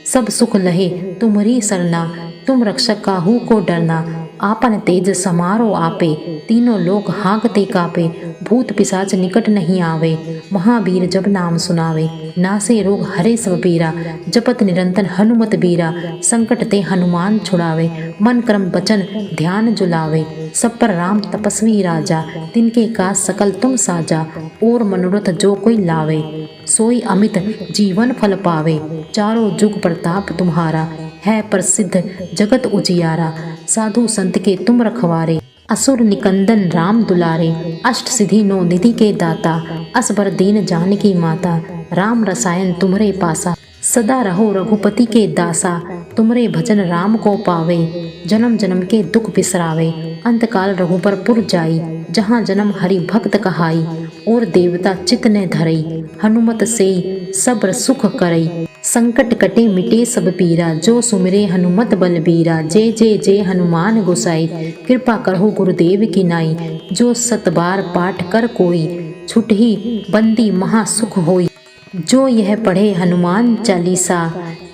सब सुख लहे तुम्हरी सरना तुम रक्षक काहू को डरना। आपन तेज समारो आपे, तीनों लोक हाँकते कापे, भूत पिशाच निकट नहीं आवे। महावीर जब नाम सुनावे, नासे रोग हरे सब पीरा, जपत निरंतर हनुमत बीरा, संकट ते हनुमान छुड़ावे, मन क्रम वचन ध्यान जुलावे, सब पर राम तपस्वी राजा, तिनके काज सकल तुम साजा, और मनोरथ जो कोई लावे, सोई अमित जीवन फल पावे। चारों जुग प्रताप तुम्हारा, है प्रसिद्ध जगत उजियारा, साधु संत के तुम रखवारे, असुर निकंदन राम दुलारे, अष्ट सिद्धि नौ निधि के दाता, असबर दीन जानकी माता, राम रसायन तुम्हरे पासा, सदा रहो रघुपति के दासा, तुमरे भजन राम को पावे, जन्म जन्म के दुख बिसरावे, अंतकाल रघुबर पुर जाई, जहाँ जन्म हरि भक्त कहाई, और देवता चित ने धरई, हनुमत से सब्र सुख करई, संकट कटे मिटे सब पीरा, जो सुमिरे हनुमत बलबीरा, जय जय जय हनुमान गोसाई, कृपा करहु गुरुदेव की नाई, जो सत बार पाठ कर कोई, छुटहि बंदी महासुख होई, जो यह पढ़े हनुमान चालीसा,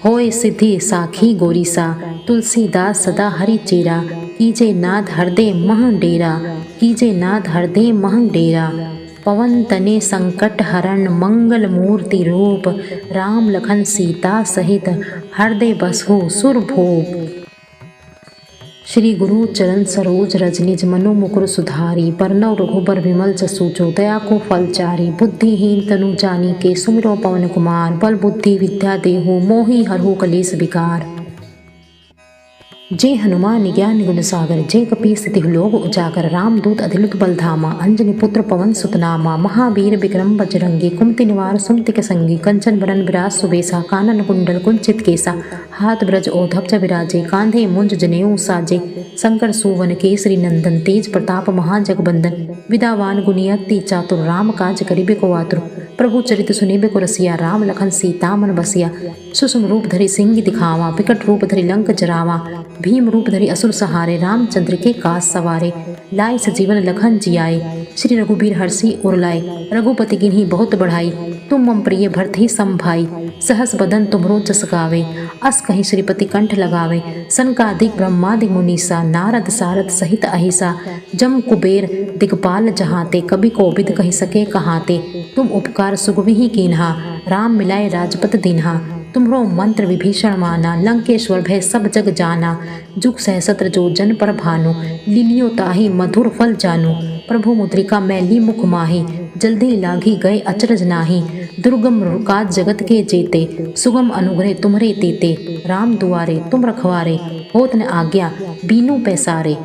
होय सिद्धि साखी गोरीसा, तुलसीदास सदा हरि चेरा, कीजे नाथ हृदय मह डेरा, कीजे नाथ हृदय मह डेरा, पवन तने संकट हरण मंगल मूर्ति रूप, राम लखन सीता सहित हृदय बसहु सुरभूप। श्री गुरु चरण सरोज रज निज मनो मुकुर सुधारी, बरनउँ रघुबर विमल जसु दया को फल चारी, बुद्धिहीन तनु जानिके सुमिरौ पवन कुमार, बल बुद्धि विद्या देहु मोहि हरहु कलेस विकार। जय हनुमान ज्ञान गुण सागर, जय कपीस तिहु लोक उजागर, रामदूत अतिलित बल धामा, अंजनी पुत्र पवन सुत नामा, महावीर विक्रम बजरंगी, कुमति निवार सुमति के संगी, कंचन बरन विराज सुबेसा, कानन कुंडल कुंचित केसा, हाथ ब्रज ओधव विराजे, कांधे मुंज जनेऊ साजे, शंकर सुवन केसरी नंदन, तेज प्रताप महाजगबंदन, विद्यावान गुणी अति चातुर, राम काज करिबे को आतुर, प्रभु चरित सुनिबे को रसिया, राम लखन सीता मन बसिया, सुषम रूप धरि सिंह दिखावा, विकट रूप धरि लंक जरावा, भीम रूप धरि असुर सहारे, रामचंद्र के काज सवारे, लाए सजीवन लखन जियाए, श्री रघुबीर हर्षि उर लाए, रघुपति किन्हीं बहुत बढ़ाई, तुम मम प्रिय भरत ही संभाई, सहस बदन तुमरो जस गावे, अस कहीं श्रीपति कंठ लगावे, सनकादिक ब्रह्मादिक मुनीसा, नारद सारद सहित अहिसा, जम कुबेर दिगपाल जहाते, कवि कोविद कहि सके कहाते, तुम उपकार सुगवि ही कीन्हा, राम मिलाए राजपत दीन्हा, तुम्हरो मंत्र विभीषण माना, लंकेश्वर भय सब जग जाना, जुग सहस्त्र जो जन पर भानु, लीलियो ताहि मधुर फल जानू, प्रभु मुद्रिका मैली मुख माही, जल्दी लागी गए अचरज नाही, दुर्गम काज जगत के जेते, सुगम अनुग्रह तुम्हरे तेते, राम दुआरे तुम रखवारे, होत न आज्ञा बीनू पैसारे,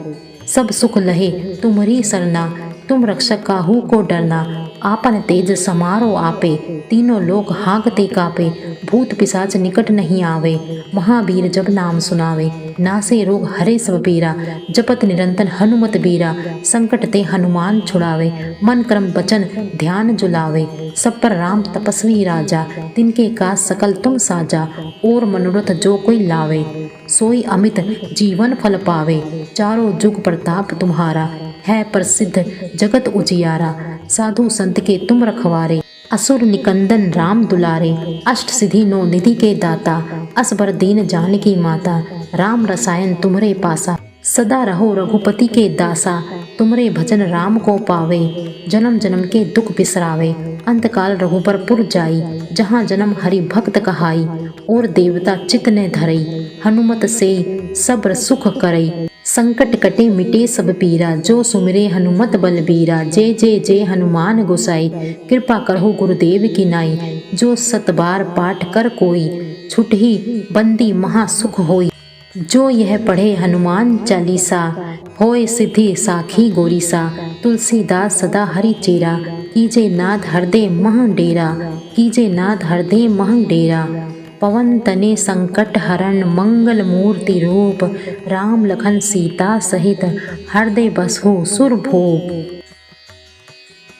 सब सुख लहे तुम्हरी सरना, तुम रक्षक काहू को डरना, आपन तेज समारो आपे, तीनों लोक हाँकते कापे, भूत पिशाच निकट नहीं आवे, महावीर जब नाम सुनावे, नासे रोग हरे सब पीरा, जपत निरंतर हनुमत बीरा, संकट ते हनुमान छुड़ावे, मन क्रम वचन ध्यान जुलावे, सब पर राम तपस्वी राजा, तिनके काज सकल तुम साजा, और मनोरथ जो कोई लावे, सोई अमित जीवन फल पावे। चारों जुग प्रताप तुम्हारा, है प्रसिद्ध जगत उजियारा, साधु संत के तुम रखवारे, असुर निकंदन राम दुलारे, अष्ट सिद्धि नौ निधि के दाता, असबर दीन जानकी माता, राम रसायन तुम्हरे पासा, सदा रहो रघुपति के दासा, तुमरे भजन राम को पावे, जन्म जन्म के दुख बिसरावे, अंतकाल रघुबर पुर जाई, जहाँ जन्म हरि भक्त कहाई, और देवता चित ने धरई, हनुमत से सब्र सुख करई, संकट कटे मिटे सब पीरा, जो सुमिरे हनुमत बलबीरा, जय जय जय हनुमान गोसाई, कृपा करहु गुरुदेव की नाई, जो सत बार पाठ कर कोई, छुटहि बंदी महासुख होई, जो यह पढ़े हनुमान चालीसा, होय सिद्धि साखी गोरीसा, तुलसीदास सदा हरि चेरा, कीजे नाथ हृदय मह डेरा, कीजे नाथ हृदय मह डेरा, पवन तने संकट हरण मंगल मूर्ति रूप, राम लखन सीता सहित हृदय बसहु सुरभूप।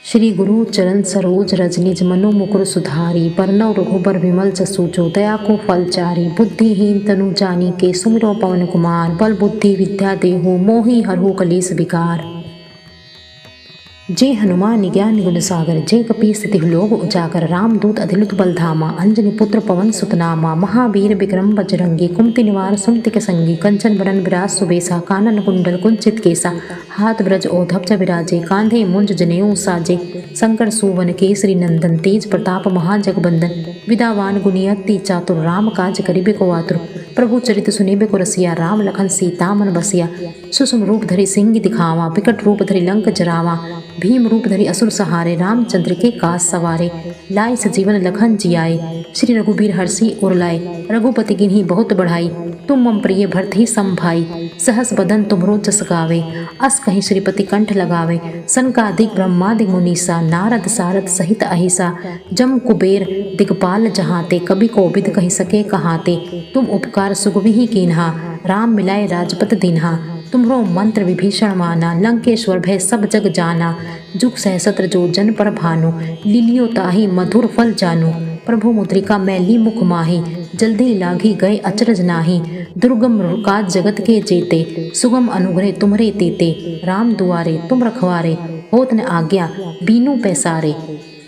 श्री गुरु चरण सरोज रज निज मनो मुकुर सुधारी, बरनउँ रघुबर विमल जसु दया को फल चारी, बुद्धिहीन तनु जानिके सुमिरौ पवन कुमार, बल बुद्धि विद्या देहु मोहि हरहु कलेस विकार। जे हनुमान ज्ञान गुण सागर जे कपीस तिहु लोक उजागर रामदूत अधिलुत बलधामा अंजनी पुत्र पवन सुत नामा महावीर विक्रम बजरंगी कुमति निवार सुमति संगी कंचन बरन विराज सुबेसा कानन कुंडल कुंचित केसा हाथ ब्रज ओधव च विराजे कांधे मुंज जनेऊ साजे शंकर सुवन केसरी नंदन तेज प्रताप महाजगबंदन विदावान गुणियति चातुर राम काज करिबे को आतुर प्रभु चरित सुनिबे को रसिया राम लखन सीता मन बसिया सुषम रूप धरि सिंह दिखावा विकट रूप धरि लंक जरावा भीम रूप धरि असुर सहारे रामचंद्र के काज सवारे लाए सजीवन लखन जियाए श्री रघुबीर हर्षि उर लाए रघुपति गिन्ही बहुत बढ़ाई तुम मम प्रिय भरत सम भाई सहस बदन तुमरो जस गावे अस कहीं श्रीपति कंठ लगावे सनकादिक ब्रह्मादिक मुनीसा नारद सारद सहित अहिसा जम कुबेर दिगपाल जहाते कभी कोबिद कही सके कहाते तुम उपकार सुगवि ही कीन्हा राम मिलाए राजपत दीन्हा तुम्हरो मंत्र विभीषण माना लंकेश्वर भय सब जग जाना जुग सहस्त्र जो जन पर भानु लीलियो ताही मधुर फल जानू प्रभु मुद्रिका मैली मुख माही जल्दी लागी गए अचरज नाही दुर्गम काज जगत के जेते सुगम अनुग्रह तुम्हरे तेते राम दुआरे तुम रखवारे होत न आज्ञा बीनू पैसारे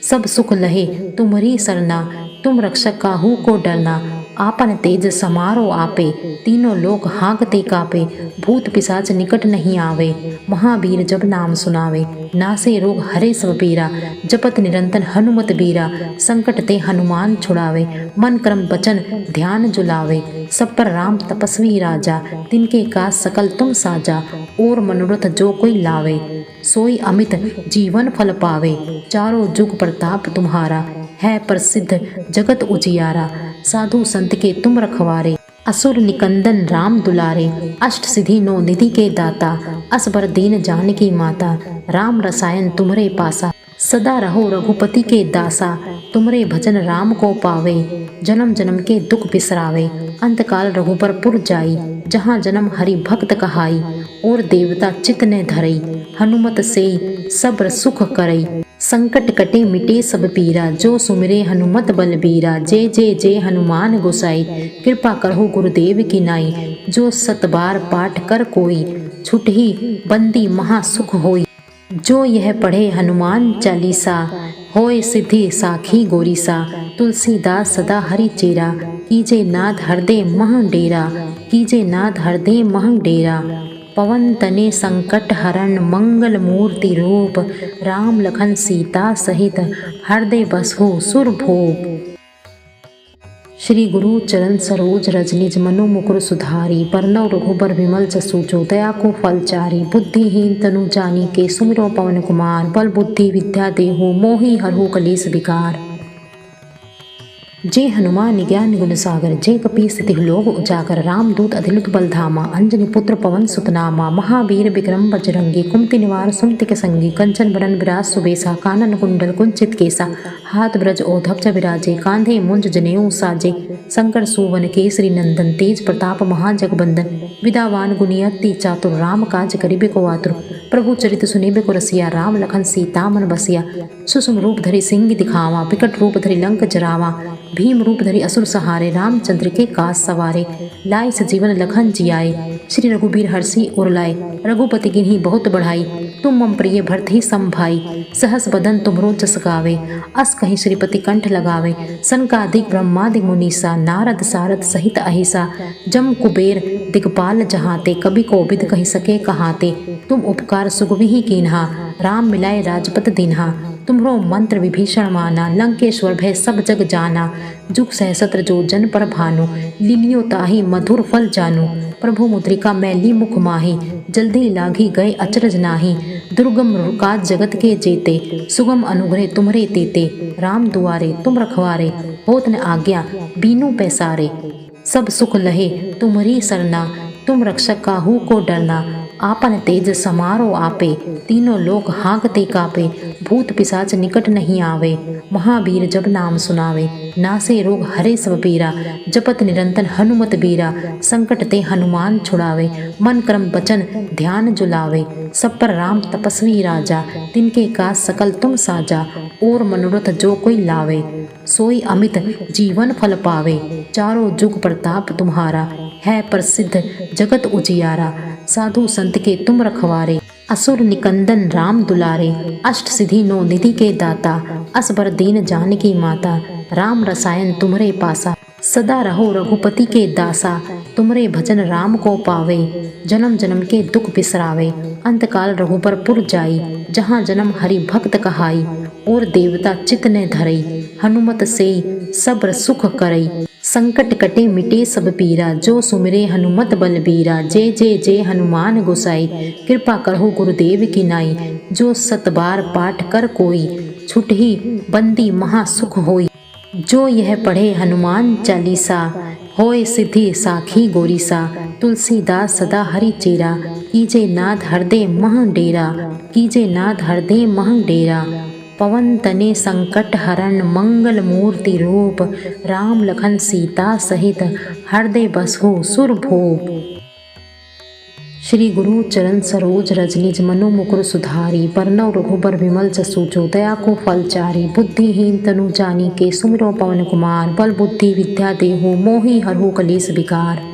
सब सुख लहे तुम्हरी सरना तुम रक्षक काहू को डरना आपन तेज समारो आपे तीनों लोक हाँकते कापे भूत पिशाच निकट नहीं आवे महावीर जब नाम सुनावे नासे रोग हरे सब पीरा जपत निरंतर हनुमत बीरा संकट ते हनुमान छुड़ावे मन क्रम वचन ध्यान जुलावे सब पर राम तपस्वी राजा तिनके काज सकल तुम साजा और मनोरथ जो कोई लावे सोई अमित जीवन फल पावे चारों जुग प्रताप तुम्हारा है प्रसिद्ध जगत उजियारा साधु संत के तुम रखवारे असुर निकंदन राम दुलारे अष्ट सिद्धि नौ निधि के दाता असबर दीन जानकी माता राम रसायन तुम्हरे पासा सदा रहो रघुपति के दासा तुमरे भजन राम को पावे जन्म जन्म के दुख बिसरावे अंतकाल रघुबर पुर जाई जहाँ जन्म हरि भक्त कहाई और देवता चित ने धरई हनुमत से सब्र सुख करई संकट कटे मिटे सब पीरा जो सुमिरे हनुमत बलबीरा जय जय जय हनुमान गोसाई कृपा करहु गुरुदेव की नाई जो सत बार पाठ कर कोई छुटही बंदी महासुख होई जो यह पढ़े हनुमान चालीसा होए सिद्धि साखी गोरीसा तुलसीदास सदा हरि चेरा कीजे नाथ हृदय मह डेरा कीजे नाथ हृदय मह डेरा पवन तने संकट हरण मंगल मूर्ति रूप राम लखन सीता सहित हृदय बसहु सुर भूप श्री गुरु चरण सरोज रज निज मनो मुकुर सुधारी बरनौ रघुबर विमल जसु जो दया को फल चारी बुद्धिहीन तनु जानी के सुमिरो पवन कुमार बल बुद्धि विद्या देहु मोहि हरहु कलेस विकार जे हनुमान ज्ञान गुण सागर जे कपीस तिहु लोक उजागर रामदूत अधिलुत बलधामा अंजनी पुत्र पवन सुत नामा महावीर विक्रम बजरंगी कुमति निवार सुमति संगी कंचन बरन विराज सुबेसा कानन कुंडल कुंचित केसा हाथ ब्रज ओधव च विराजे कांधे मुंज जनेऊ साजे शंकर सुवन केसरी नंदन तेज प्रताप महाजगबंदन विदावान गुणियति चातुर राम काज करिबे को आतुर प्रभु चरित सुनिबे को रसिया राम लखन सीता मन बसिया सुषम रूप धरि सिंह दिखावा विकट रूप धरि लंक जरावा भीम रूप धरि असुर सहारे रामचंद्र के काज सवारे लाए सजीवन लखन जियाए श्री रघुबीर हर्षि उर लाए रघुपति गिन्ही बहुत बढ़ाई तुम मम प्रिय भरत सम भाई सहस बदन तुमरो जस गावे अस कहीं श्रीपति कंठ लगावे सनकादिक ब्रह्मादिक मुनीसा नारद सारद सहित अहिसा जम कुबेर दिगपाल जहाते कभी कोबिद कही सके कहाते तुम उपकार सुगवि ही कीन्हा राम मिलाए राजपत दीन्हा तुम्हरो मंत्र विभीषण माना लंकेश्वर भय सब जग जाना जुग सहस्त्र जो जन पर भानु लीलियो ताही मधुर फल जानू प्रभु मुद्रिका मैली मुख माही जल्दी लागी गए अचरज नाही दुर्गम काज जगत के जेते सुगम अनुग्रह तुम्हरे तेते राम दुआरे तुम रखवारे होत न आज्ञा बीनू पैसारे सब सुख लहे तुम्हरी सरना तुम रक्षक काहू को डरना आपन तेज समारो आपे तीनों लोक हाँकते कापे भूत पिशाच निकट नहीं आवे महावीर जब नाम सुनावे नासे रोग हरे सब पीरा जपत निरंतर हनुमत बीरा संकट ते हनुमान छुड़ावे मन क्रम वचन ध्यान जुलावे सब पर राम तपस्वी राजा तिनके काज सकल तुम साजा और मनोरथ जो कोई लावे सोई अमित जीवन फल पावे चारों जुग प्रताप तुम्हारा है प्रसिद्ध जगत उजियारा साधु संत के तुम रखवारे असुर निकंदन राम दुलारे, अष्ट सिद्धि नौ निधि के दाता, असबर दीन जानकी माता, राम रसायन तुम्हरे पासा, सदा रहो रघुपति के दासा, तुमरे भजन राम को पावे, जन्म जन्म के दुख बिसरावे, अंतकाल रघुबर पुर जाई, जहाँ जन्म हरि भक्त कहाई, और देवता चित ने धरई, हनुमत से सब्र सुख करई, संकट कटे मिटे सब पीरा, जो सुमिरे हनुमत बलबीरा, जय जय जय हनुमान गोसाई, कृपा करहु गुरुदेव की नाई, जो सत बार पाठ कर कोई, छुटहि बंदी महा सुख होई, जो यह पढ़े हनुमान चालीसा, होय सिद्धि साखी गोरीसा, तुलसीदास सदा हरि चेरा, कीजे नाथ हृदय मह डेरा, कीजे नाथ हृदय मह डेरा, पवन तने संकट हरण मंगल मूर्ति रूप, राम लखन सीता सहित हृदय बसहु सुरभूप। श्री गुरु चरण सरोज रज निज मनो मुकुर सुधारी, बरनउँ रघुबर विमल जसु जो दया को फल चारी, बुद्धिहीन तनु जानी के सुमिरो पवन कुमार, बल बुद्धि विद्या देहु मोहि हरहु कलेस विकार।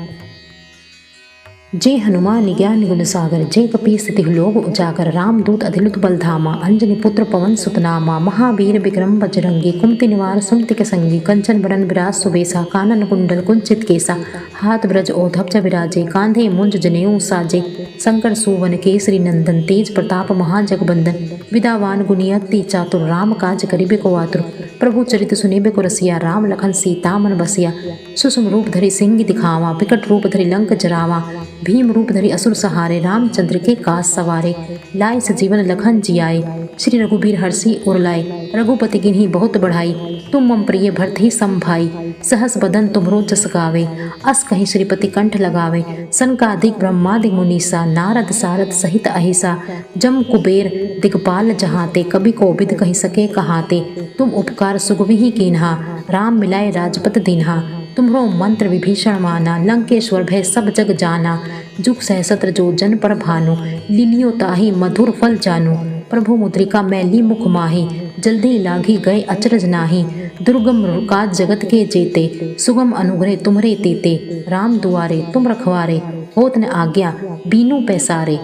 जय हनुमान ज्ञान गुण सागर, जय कपीस तिहु लोक उजागर, रामदूत अतिलुत बल धामा, अंजनी पुत्र पवन सुत नामा, महावीर विक्रम बजरंगी, कुमति निवार सुमति के संगी, कंचन बरन विराज सुबेसा, कानन कुंडल कुंचित केसा, हाथ ब्रज ओधप विराजे, कांधे मुंज जनेऊ साजे, शंकर सुवन केसरी नंदन, तेज प्रताप महाजगबंदन, विदावान गुणियति चातुर, राम काज करिबे को आतुर, प्रभु चरित सुनिबे को रसिया, राम लखन सीता मन बसिया, सुषुम रूप धरि सिंह दिखावा, विकट रूप धरि लंक जरावा, भीम रूप धरि असुर सहारे, रामचंद्र के काज सवारे, लाए सजीवन लखन जियाए, श्री रघुबीर हर्षि उर लाए, रघुपति किन्हीं बहुत बढ़ाई, तुम मम प्रिय भरत सम भाई, सहस बदन तुम्हरो जस गावे, अस कहीं श्रीपति कंठ लगावे, सनकादिक ब्रह्मादिक मुनीसा, नारद सारद सहित अहिसा, जम कुबेर दिगपाल जहाते, कवि कोविद कहि सके कहाते, तुम उपकार सुगविहि कीन्हा, राम मिलाए राजपत दीन्हा, तुम्हरो मंत्र विभीषण माना, लंकेश्वर भय सब जग जाना, जुग सहस्त्र जो जन पर भानु, लीलियो ताहि मधुर फल जानु, प्रभु मुद्रिका मैली मुख माही, जल्दी लागी गए अचरज नाही, दुर्गम काज जगत के जेते, सुगम अनुग्रह तुम्हरे तेते, राम दुआरे तुम रखवारे, होत न आज्ञा बीनू पैसारे,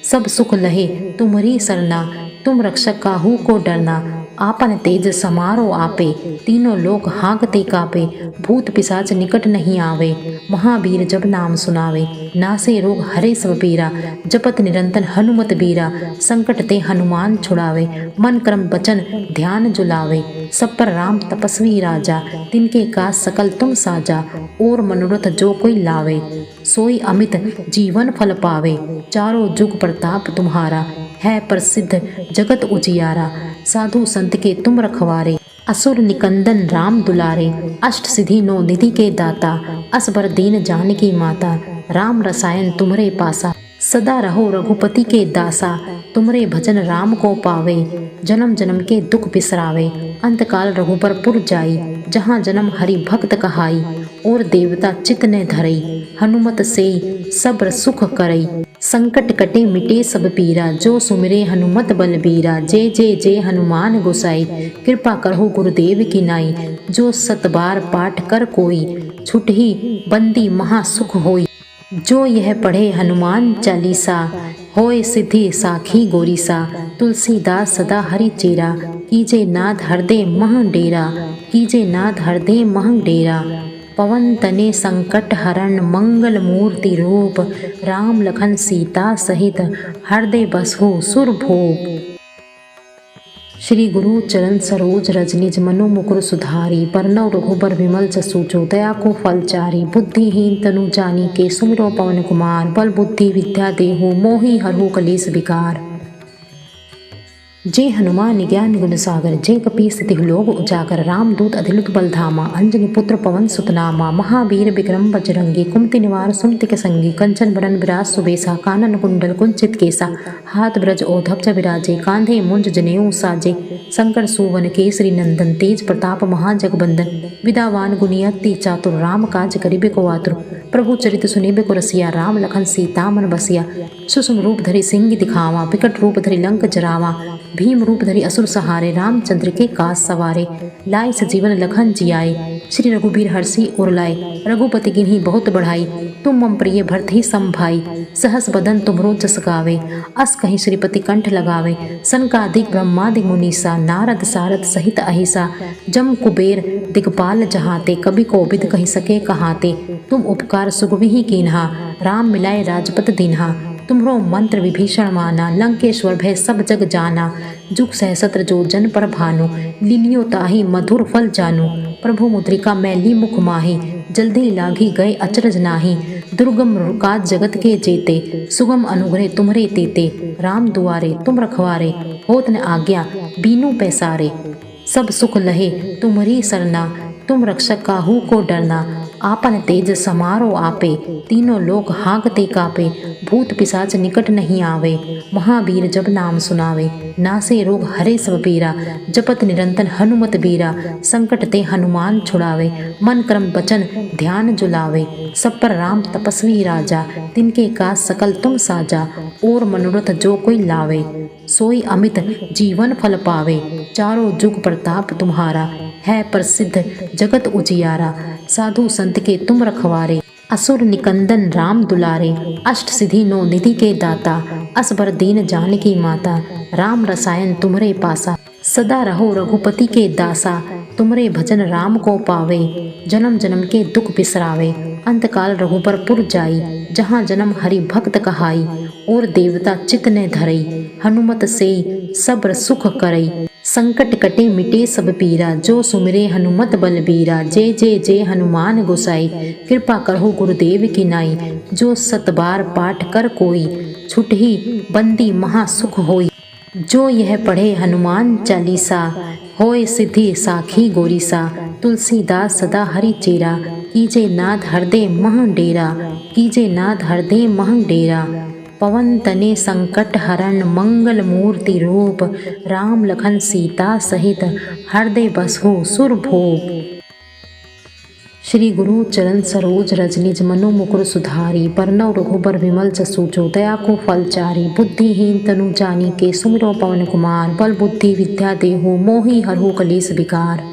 सब सुख लहे तुम्हरी सरना, तुम रक्षक काहू को डरना, आपन तेज समारो आपे, तीनों लोक हाँकते कापे, भूत पिशाच निकट नहीं आवे, महावीर जब नाम सुनावे, नासे रोग हरे सब पीरा, जपत निरंतर हनुमत बीरा, संकट ते हनुमान छुड़ावे, मन क्रम वचन ध्यान जुलावे, सब पर राम तपस्वी राजा, तिनके काज सकल तुम साजा, और मनोरथ जो कोई लावे, सोई अमित जीवन फल पावे, चारों जुग प्रताप तुम्हारा, है प्रसिद्ध जगत उजियारा, साधु संत के तुम रखवारे, असुर निकंदन राम दुलारे, अष्ट सिद्धि नौ निधि के दाता, असबर दीन जानकी माता, राम रसायन तुम्हरे पासा, सदा रहो रघुपति के दासा, तुमरे भजन राम को पावे, जन्म जन्म के दुख बिसरावे, अंतकाल रघुबर पुर जाई, जहाँ जन्म हरि भक्त कहाई, और देवता चित ने धरई, हनुमत से सब्र सुख करई, संकट कटे मिटे सब पीरा, जो सुमिरे हनुमत बलबीरा, जय जय जय हनुमान गोसाई, कृपा करहु गुरुदेव की नाई, जो सत बार पाठ कर कोई, छुटहि बंदी महा सुख होई, जो यह पढ़े हनुमान चालीसा, होय सिद्धि साखी गोरीसा, तुलसीदास सदा हरि चेरा, कीजे नाथ हृदय मह डेरा, कीजे नाथ हृदय मह डेरा, पवन तने संकट हरण मंगल मूर्ति रूप, राम लखन सीता सहित हृदय बसहु सुरभूप। श्री गुरु चरण सरोज रज निज मनो मुकुर सुधारी, बरनउँ रघुबर विमल जसु जो दया को फल चारी, बुद्धिहीन तनु जानी के सुमिरो पवन कुमार, बल बुद्धि विद्या देहु मोहि हरहु कलेस विकार। जय हनुमान ज्ञान गुण सागर, जय कपीस तिहु लोक उजागर, रामदूत अतिलुत बल धामा, अंजनी पुत्र पवन सुत नामा, महावीर विक्रम बजरंगी, कुमति निवार सुमति के संगी, कंचन बरन विराज सुबेसा, कानन कुंडल कुंचित केसा, हाथ ब्रज ओधप विराजे, कांधे मुंज जनेऊ साजे, शंकर सुवन केसरी नंदन, तेज प्रताप महाजगबंदन, विदावान गुणियति चातुर, राम काज करिबे को आतुर, प्रभु चरित सुनिबे को रसिया, राम लखन सीता मन बसिया, सुषुम रूप धरि सिंह दिखावा, विकट रूप धरि लंक जरावा, भीम रूप धरि असुर सहारे रामचंद्र के काज सवारे। लाए सजीवन लखन जियाए, श्री रघुबीर हर्षि उर लाए। रघुपति गिनहि बहुत बढ़ाई, तुम मम प्रिय भरत सम भाई। सहस बदन तुम्हरो जस गावे, अस कहीं श्रीपति कंठ लगावे। सनकादिक ब्रह्मादि मुनीसा, नारद सारद सहित अहिसा। जम कुबेर दिगपाल जहाते, कवि कोविद कहि सके कहाते। तुम उपकार सुग्रीव कीन्हा, राम मिलाए राजपत दीन्हा। तुम्हरो मंत्र विभीषण माना, लंकेश्वर भय सब जग जाना। जुग सहस्त्र जो जन पर भानु, लीलियो ताहि मधुर फल जानू। प्रभु मुद्रिका मैली मुख माही, जल्दी लागी गए अचरज नाही। दुर्गम काज जगत के जेते, सुगम अनुग्रह तुम्हरे तेते। राम दुआरे तुम रखवारे, होत न आज्ञा बीनू पैसारे। सब सुख लहे तुम्हरी सरना, तुम रक्षक काहू को डरना। आपन तेज समारो आपे, तीनों लोक हाँकते कापे। भूत पिशाच निकट नहीं आवे, महावीर जब नाम सुनावे। नासे रोग हरे सब पीरा, जपत निरंतर हनुमत बीरा। संकट ते हनुमान छुड़ावे, मन क्रम वचन ध्यान जुलावे। सब पर राम तपस्वी राजा, तिनके काज सकल तुम साजा। और मनोरथ जो कोई लावे, सोई अमित जीवन फल पावे। चारों जुग प्रताप तुम्हारा, है प्रसिद्ध जगत उजियारा। साधु संत के तुम रखवारे, असुर निकंदन राम दुलारे। अष्ट सिद्धि नौ निधि के दाता, असबर दीन जानकी माता। राम रसायन तुम्हरे पासा, सदा रहो रघुपति के दासा। तुमरे भजन राम को पावे, जन्म जन्म के दुख बिसरावे। अंतकाल रघुबर पुर जाई, जहाँ जन्म हरि भक्त कहाई। और देवता चित ने धरई, हनुमत से सब्र सुख करई। संकट कटे मिटे सब पीरा, जो सुमिरे हनुमत बलबीरा। जय जय जय हनुमान गोसाई, कृपा करहु गुरुदेव की नाई। जो सत बार पाठ कर कोई, छुटहि बंदी महा सुख होई। जो यह पढ़े हनुमान चालीसा, होय सिद्धि साखी गोरीसा। तुलसीदास सदा हरि चेरा, कीजे नाथ हृदय मह डेरा। कीजे नाथ हृदय मह डेरा। पवन तने संकट हरण, मंगल मूर्ति रूप। राम लखन सीता सहित, हृदय बसहु सुरभूप। श्री गुरु चरण सरोज रज, निज मनो मुकुर सुधारी। बरनउँ रघुबर विमल जसु, जो दया को फल चारी। बुद्धिहीन तनु जानिके, सुमिरौ पवन कुमार। बल बुद्धि विद्या देहु, मोहि हरहु कलेस विकार।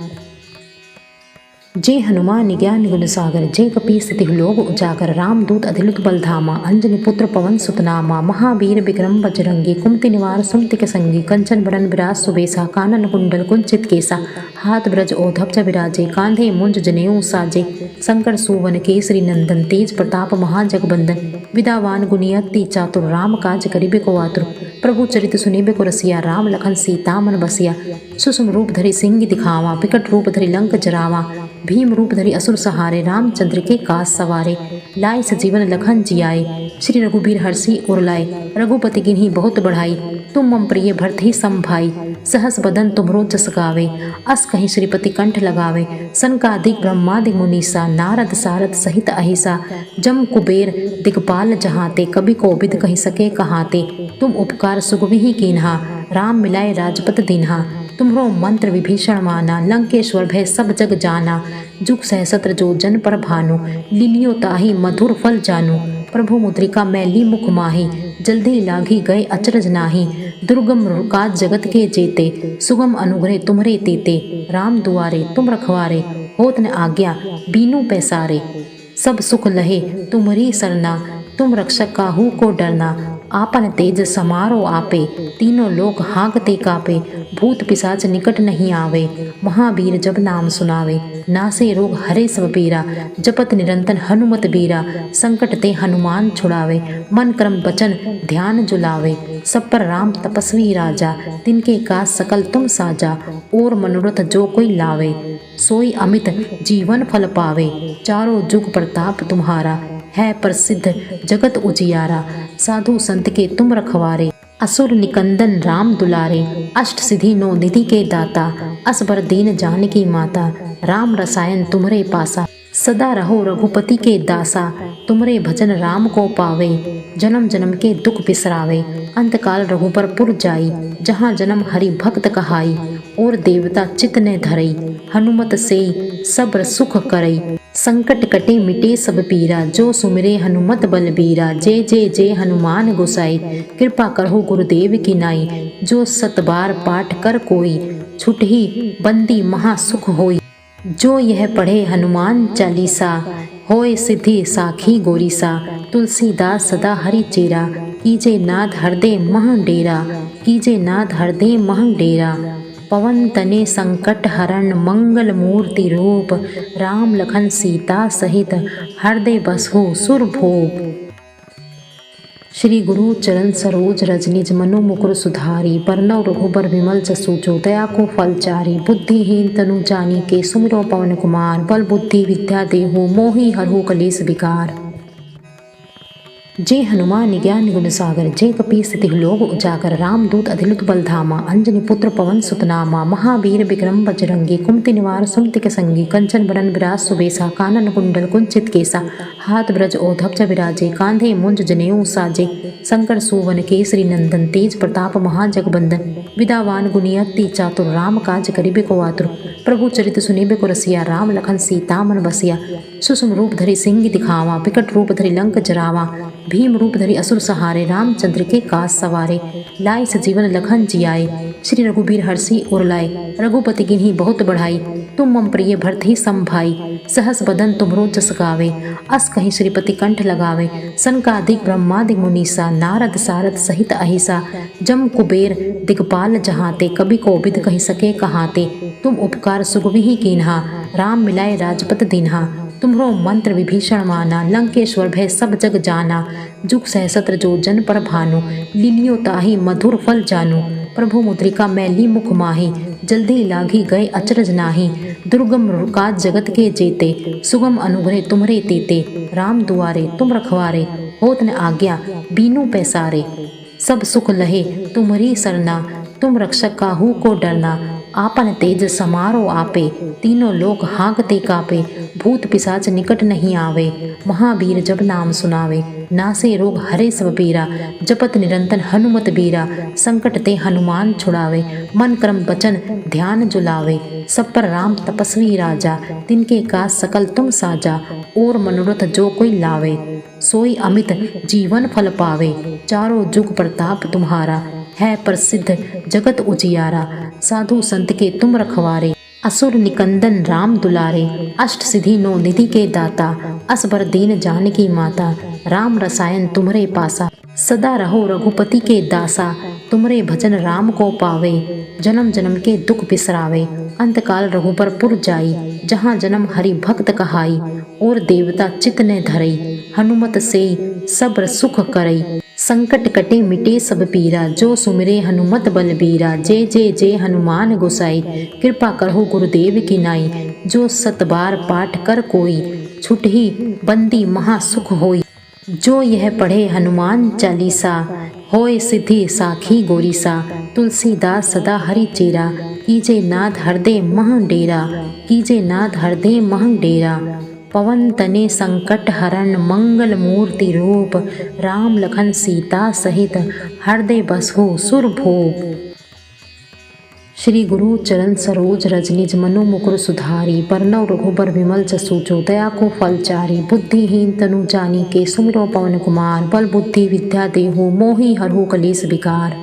जय हनुमान ज्ञान गुण सागर, जय कपीस तिहु लोक उजागर। रामदूत अतिलित बल धामा, अंजनी पुत्र पवन सुत नामा। महावीर विक्रम बजरंगी, कुमति निवार सुमति के संगी। कंचन बरन बिराज सुबेसा, कानन कुंडल कुंचित केसा। हाथ ब्रज ओढ़ब विराजे, कांधे मुंज जनेऊ साजे। शंकर सुवन केसरी नंदन, तेज प्रताप महाजगबंदन। विद्यावान गुणी अति चातुर, राम काज करिबे को आतुर। प्रभु चरित सुनिबे को रसिया, राम लखन सीता मन बसिया। सुषम रूप धरि सिंह दिखावा, विकट रूप धरि लंक जरावा। भीम रूप धरि असुर सहारे, रामचंद्र के काज सवारे। लाए सजीवन लखन जियाए, श्री रघुबीर हर्षि उर लाए। रघुपति गिनहि बहुत बढ़ाई, तुम मम प्रिय भरत सम भाई। सहस बदन तुम्हरो जस गावे, अस कहीं श्रीपति कंठ लगावे। सनकादिक ब्रह्मादि मुनीसा, नारद सारद सहित अहिसा। जम कुबेर दिगपाल जहाते, कवि कोविद कहि सके कहाते। तुम उपकार सुग्रीव कीन्हा, राम मिलाए राजपत दीन्हा। तुम्हरो मंत्र विभीषण माना, लंकेश्वर भय सब जग जाना। जुग सहस्त्र जो जन पर भानु, लीलियो ताहि मधुर फल जानू। प्रभु मुद्रिका मैली मुख माही, जल्दी लागी गए अचरज नाही। दुर्गम काज जगत के जेते, सुगम अनुग्रह तुम्हरे तेते। राम दुआरे तुम रखवारे, होत न आज्ञा बीनू पैसारे। सब सुख लहे तुम्हरी सरना, तुम रक्षक काहू को डरना। आपन तेज समारो आपे, तीनों लोक हाँकते कापे। भूत पिशाच निकट नहीं आवे, महावीर जब नाम सुनावे। नासे रोग हरे सब पीरा, जपत निरंतर हनुमत बीरा। संकट ते हनुमान छुड़ावे, मन क्रम वचन ध्यान जुलावे। सब पर राम तपस्वी राजा, तिनके काज सकल तुम साजा। और मनोरथ जो कोई लावे, सोई अमित जीवन फल पावे। चारों जुग प्रताप तुम्हारा, है प्रसिद्ध जगत उजियारा। साधु संत के तुम रखवारे, असुर निकंदन राम दुलारे। अष्ट सिद्धि नौ निधि के दाता, असबर दीन जानकी माता। राम रसायन तुम्हरे पासा, सदा रहो रघुपति के दासा। तुमरे भजन राम को पावे, जन्म जन्म के दुख बिसरावे। अंतकाल रघुबर पुर जाई, जहाँ जन्म हरि भक्त कहाई। और देवता चित ने धरई, हनुमत से सब्र सुख करई। संकट कटे मिटे सब पीरा, जो सुमिरे हनुमत बलबीरा। जय जय जय हनुमान गोसाई, कृपा करहु गुरुदेव की नाई। जो सत बार पाठ कर कोई, छुटहि बंदी महासुख होई। जो यह पढ़े हनुमान चालीसा, होय सिद्धि साखी गोरीसा। तुलसीदास सदा हरि चेरा, कीजे नाथ हृदय मह डेरा। कीजे नाथ हृदय मह डेरा। पवन तने संकट हरण, मंगल मूर्ति रूप। राम लखन सीता सहित, हृदय बसहु सुरभूप। श्री गुरु चरण सरोज रज निज मनु मुकुर सुधारी। बरनउँ रघुबर विमल जसु, जो दया को फल चारी। बुद्धिहीन तनु जानिके, सुमिरौ पवन कुमार। बल बुद्धि विद्या देहु, मोहि हरहु कलेस विकार। जय हनुमान ज्ञान गुण सागर, जय कपीस तिहुँ लोक उजागर। रामदूत अतिलित बल धामा, अंजनी पुत्र पवन सुत नामा। महावीर विक्रम बजरंगी, कुमति निवार सुमति के संगी। कंचन बरन बिराज सुबेसा, कानन कुंडल कुंचित केसा। हाथ ब्रज ओढ़ब विराजे, कांधे मुंज जनेऊ साजे। शंकर सुवन केसरी नंदन, तेज प्रताप महाजगबंदन। विद्यावान गुणी अति चातुर, राम काज करिबे को आतुर। प्रभु चरित सुनिबे को रसिया, राम लखन सीता मन बसिया। सुषुम रूप धरि सिंह दिखावा, विकट रूप धरि लंक जरावा। भीम रूप धरि असुर सहारे, रामचंद्र के काज सवारे। लाए सजीवन लखन जियाए, श्री रघुबीर हरषि उर लाए। रघुपति किन्हीं बहुत बढ़ाई, तुम मम प्रिय भरत सम भाई। सहस बदन तुम्हरो जस गावे, अस कहीं श्रीपति कंठ लगावे। सनकादिक ब्रह्मादिक मुनीसा, नारद सारद सहित अहिसा। जम कुबेर दिगपाल जहाते, कवि कोविद कहि सके कहाते। तुम उपकार सुग्रीव कीन्हा, राम मिलाए राजपद दीन्हा। तुम्हरो मंत्र विभीषण माना, लंकेश्वर भय सब जग जाना। जुग सहस्त्र जो जन पर भानु, लीलियो ताहि मधुर फल जानू। प्रभु मुद्रिका मैली मुख माही, जल्दी लागी गए अचरज नाही। दुर्गम काज जगत के जेते, सुगम अनुग्रह तुम्हरे तेते। राम दुआरे तुम रखवारे, होत न आज्ञा बीनू पैसारे। सब सुख लहे तुम्हरी सरना, तुम रक्षक काहू को डरना। आपन तेज समारो आपे, तीनों लोक हाँकते कापे। भूत पिशाच निकट नहीं आवे, महावीर जब नाम सुनावे। नासे रोग हरे सब पीरा, जपत निरंतर हनुमत बीरा। संकट ते हनुमान छुड़ावे, मन क्रम वचन ध्यान जुलावे। सब पर राम तपस्वी राजा, तिनके काज सकल तुम साजा। और मनोरथ जो कोई लावे, सोई अमित जीवन फल पावे। चारों जुग प्रताप तुम्हारा, है प्रसिद्ध जगत उजियारा। साधु संत के तुम रखवारे, असुर निकंदन राम दुलारे। अष्ट सिद्धि नौ निधि के दाता, असबर दीन जानकी माता। राम रसायन तुम्हरे पासा, सदा रहो रघुपति के दासा। तुमरे भजन राम को पावे, जन्म जन्म के दुख बिसरावे। अंतकाल रघुबर पुर जाई, जहाँ जन्म हरि भक्त कहाई। और देवता चित ने धरई, हनुमत से सब्र सुख करई। संकट कटे मिटे सब पीरा, जो सुमिरे हनुमत बलबीरा। जय जय जय हनुमान गोसाई, कृपा करहु गुरुदेव की नाई। जो सत बार पाठ कर कोई, छुटहि बंदी महासुख होई। जो यह पढ़े हनुमान चालीसा, होय सिद्धि साखी गोरीसा। तुलसीदास सदा हरि चेरा, कीजे नाथ हृदय मह डेरा। कीजे नाथ हृदय मह डेरा। पवन तने संकट हरण, मंगल मूर्ति रूप। राम लखन सीता सहित, हृदय बसहु सुरभूप। श्री गुरु चरण सरोज रज निज मनु मुकुर सुधारी। बरनउँ रघुबर विमल जसु, जो दया को फल चारी। बुद्धिहीन तनु जानिके, सुमिरौ पवन कुमार। बल बुद्धि विद्या देहु, मोहि हरहु कलेस विकार।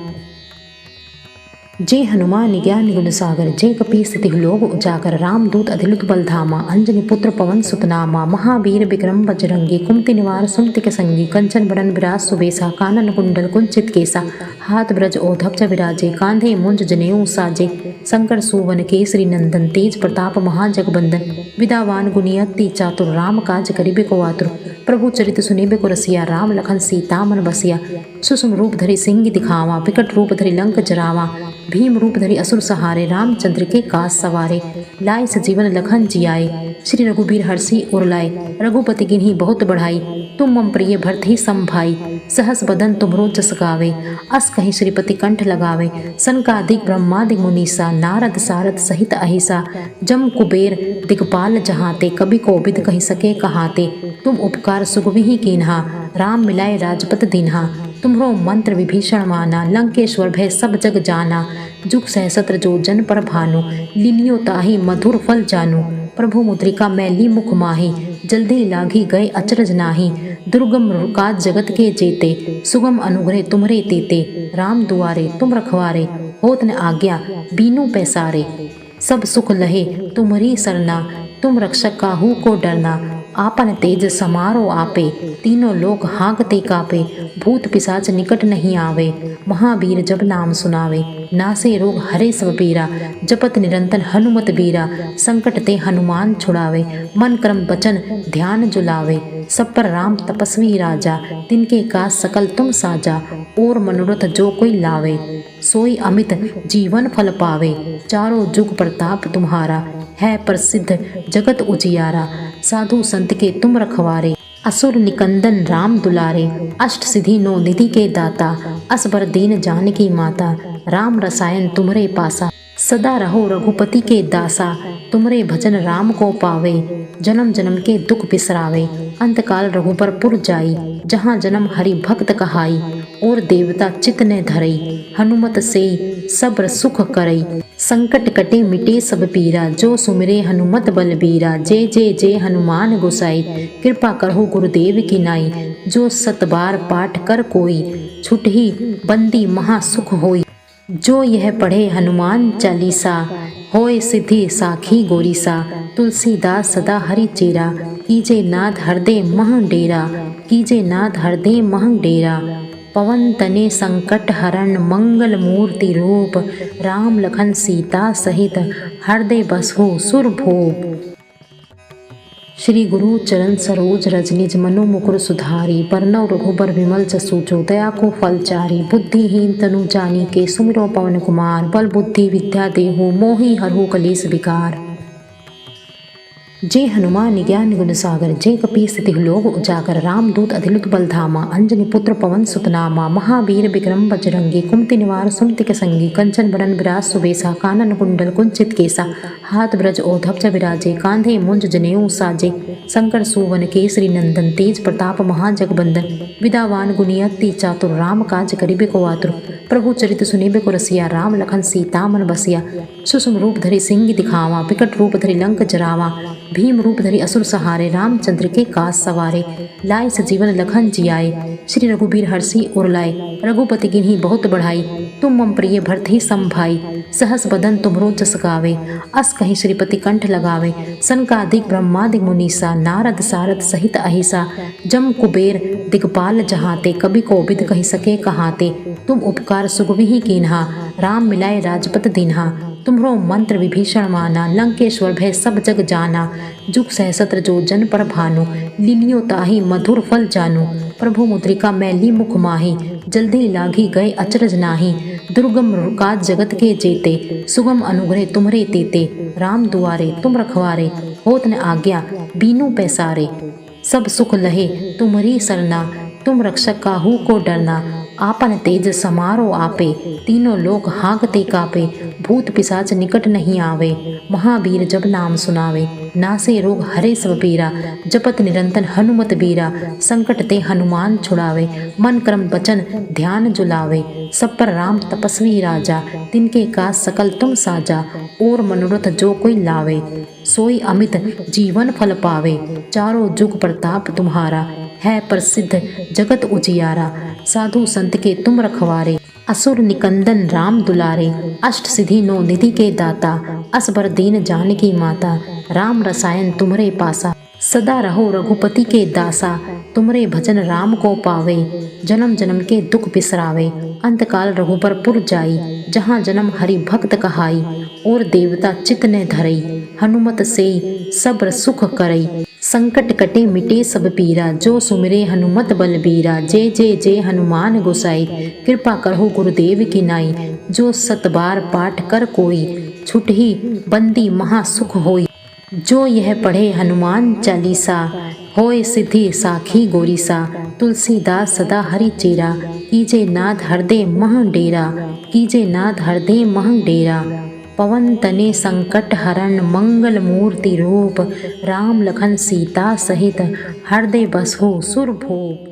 जय हनुमान ज्ञान गुण सागर, जय कपीस तिहुँ लोक उजागर। रामदूत अतिलित बल धामा, अंजनी पुत्र पवन सुत नामा। महावीर विक्रम बजरंगी, कुमति निवार सुमति के संगी। कंचन बरन बिराज सुबेसा, कानन कुंडल कुंचित केसा। हाथ ब्रज ओढ़ब विराजे, कांधे मुंज जनेऊ साजे। शंकर सुवन केसरी नंदन, तेज प्रताप महाजगबंदन। विद्यावान गुणी अति चातुर, राम काज करिबे को आतुर। प्रभु चरित सुनिबे को रसिया, राम लखन सीता मन बसिया। सुषुम रूप धरि सिंह दिखावा, विकट रूप धरि लंक जरावा। भीम रूप धरि असुर सहारे, रामचंद्र के काज सवारे। लाए सजीवन लखन जियाए, श्री रघुबीर हरषि उर लाए। रघुपति किन्हीं बहुत बढ़ाई, तुम मम प्रिय भरत सम भाई। सहस बदन तुम्हरो जस गावे, अस कहीं श्रीपति कंठ लगावे। सनकादिक ब्रह्मादिक मुनीसा, नारद सारद सहित अहिसा। जम कुबेर दिगपाल जहाते, कवि कोविद कहि सके कहाते। तुम उपकार सुग्रीव कीन्हा, राम मिलाए राजपद दीन्हा। तुम्हरो मंत्र विभीषण माना, लंकेश्वर भय सब जग जाना। जुग सहस्त्र जो जन पर भानु, लीलियो ताहि मधुर फल जानू। प्रभु मुद्रिका मैली मुख माही, जल्दी लागी गए अचरज नाही। दुर्गम काज जगत के जेते, सुगम अनुग्रह तुम्हरे तेते। राम दुआरे तुम रखवारे, होत न आज्ञा बीनू पैसारे। सब सुख लहे तुम्हरी सरना, तुम रक्षक काहू को डरना। आपन तेज समारो आपे, तीनों लोक हाँकते कापे। भूत पिशाच निकट नहीं आवे, महावीर जब नाम सुनावे। नासे रोग हरे सब पीरा, जपत निरंतर हनुमत बीरा। संकट ते हनुमान छुड़ावे, मन क्रम वचन ध्यान जुलावे। सब पर राम तपस्वी राजा, तिनके काज सकल तुम साजा। और मनोरथ जो कोई लावे, सोई अमित जीवन फल पावे। चारों जुग प्रताप तुम्हारा, है प्रसिद्ध जगत उजियारा। साधु संत के तुम रखवारे, असुर निकंदन राम दुलारे। अष्ट सिद्धि नौ निधि के दाता, असबर दीन जानकी माता। राम रसायन तुम्हरे पासा, सदा रहो रघुपति के दासा। तुमरे भजन राम को पावे, जन्म जन्म के दुख बिसरावे। अंतकाल रघुबर पुर जाई, जहाँ जन्म हरि भक्त कहाई। और देवता चित ने धरई, हनुमत से सब्र सुख करई। संकट कटे मिटे सब पीरा, जो सुमिरे हनुमत बलबीरा। जय जय जय हनुमान गोसाई, कृपा करहु गुरुदेव की नाई। जो सत बार पाठ कर कोई, छुटहि बंदी महा सुख होई। जो यह पढ़े हनुमान चालीसा, होय सिद्धि साखी गोरीसा। तुलसीदास सदा हरि चेरा, कीजे नाथ हृदय मह डेरा। कीजे नाथ हृदय मह डेरा। पवन तने संकट हरण, मंगल मूर्ति रूप। राम लखन सीता सहित, हृदय बसहु सुरभूप। श्री गुरु चरण सरोज रज निज मनु मुकुर सुधारी। बरनउँ रघुबर विमल जसु, जो दया को फल चारी। बुद्धिहीन तनु जानिके, सुमिरौ पवन कुमार। बल बुद्धि विद्या देहु, मोहि हरहु कलेस विकार। जय हनुमान ज्ञान गुण सागर, जय कपीस तिहुँ लोक उजागर। रामदूत अतिलित बल धामा, अंजनी पुत्र पवन सुत नामा। महावीर विक्रम बजरंगी, कुमति निवार सुमति संगी। कंचन बरन बिराज सुबेसा, कानन कुंडल कुंचित केसा। हाथ ब्रज ओढ़ब बिराजे, कांधे मुंज जनेऊ साजे। शंकर सुवन केसरी नंदन, तेज प्रताप महाजगबंदन। विद्यावान गुणी अति चातुर, राम काज करिबे को आतुर। प्रभु चरित सुनिबे को रसिया, राम लखन सीता मन बसिया। सुषम रूप धरि सिंह दिखावा, विकट रूप धरि लंक जरावा। भीम रूप धरि असुर सहारे, रामचंद्र के काज सवारे। लाए सजीवन लखन जियाए, श्री रघुबीर हरषि उर लाए। रघुपति किन्ही बहुत बढ़ाई, तुम मम प्रिय भरत सम भाई। सहस बदन तुमरो जस गावे, अस कहीं श्रीपति कंठ लगावे। सनकादिक ब्रह्मादिक मुनीसा, नारद सारद सहित अहिसा। जम कुबेर दिगपाल जहाते, कवि कोविद कहि सके कहाते। तुम उपकार सुग्रीव कीन्हा, राम मिलाए राजपत दीन्हा। तुम्हरो मंत्र विभीषण माना, लंकेश्वर भय सब जग जाना। जुग सहस्त्र जो जन पर भानु, लीलियो ताहि मधुर फल जानु। प्रभु मुद्रिका मैली मुख माही, जल्दी लागी गए अचरज नाही। दुर्गम काज जगत के जेते, सुगम अनुग्रह तुम्हरे तेते। राम दुआरे तुम रखवारे, होत न आज्ञा बीनू पैसारे। सब सुख लहे तुम्हरी सरना, तुम रक्षक काहू को डरना। आपन तेज समारो आपे, तीनों लोक हाँकते कापे। भूत पिशाच निकट नहीं आवे, महावीर जब नाम सुनावे। नासे रोग हरे सब पीरा, जपत निरंतर हनुमत बीरा। संकट ते हनुमान छुड़ावे, मन क्रम वचन ध्यान जुलावे। सब पर राम तपस्वी राजा, तिनके काज सकल तुम साजा। और मनोरथ जो कोई लावे, सोई अमित जीवन फल पावे। चारों जुग प्रताप तुम्हारा, है प्रसिद्ध जगत उजियारा। साधु संत के तुम रखवारे, असुर निकंदन राम दुलारे। अष्ट सिद्धि नौ निधि के दाता, असबर दीन जानकी माता। राम रसायन तुम्हरे पासा, सदा रहो रघुपति के दासा। तुमरे भजन राम को पावे, जन्म जन्म के दुख बिसरावे। अंतकाल रघुबर पुर जाई, जहाँ जन्म हरि भक्त कहाई। और देवता चित ने धरई, हनुमत से सब्र सुख करई। संकट कटे मिटे सब पीरा, जो सुमिरे हनुमत बलबीरा। जय जय जय हनुमान गोसाई, कृपा करहु गुरुदेव की नाई। जो सत बार पाठ कर कोई, छुटहि बंदी महा सुख होई। जो यह पढ़े हनुमान चालीसा, होय सिद्धि साखी गोरीसा। तुलसीदास सदा हरि चेरा, कीजे नाथ हृदय मह डेरा। कीजे नाथ हृदय मह डेरा। पवन तने संकट हरण, मंगल मूर्ति रूप। राम लखन सीता सहित, हृदय बसहु सुरभूप।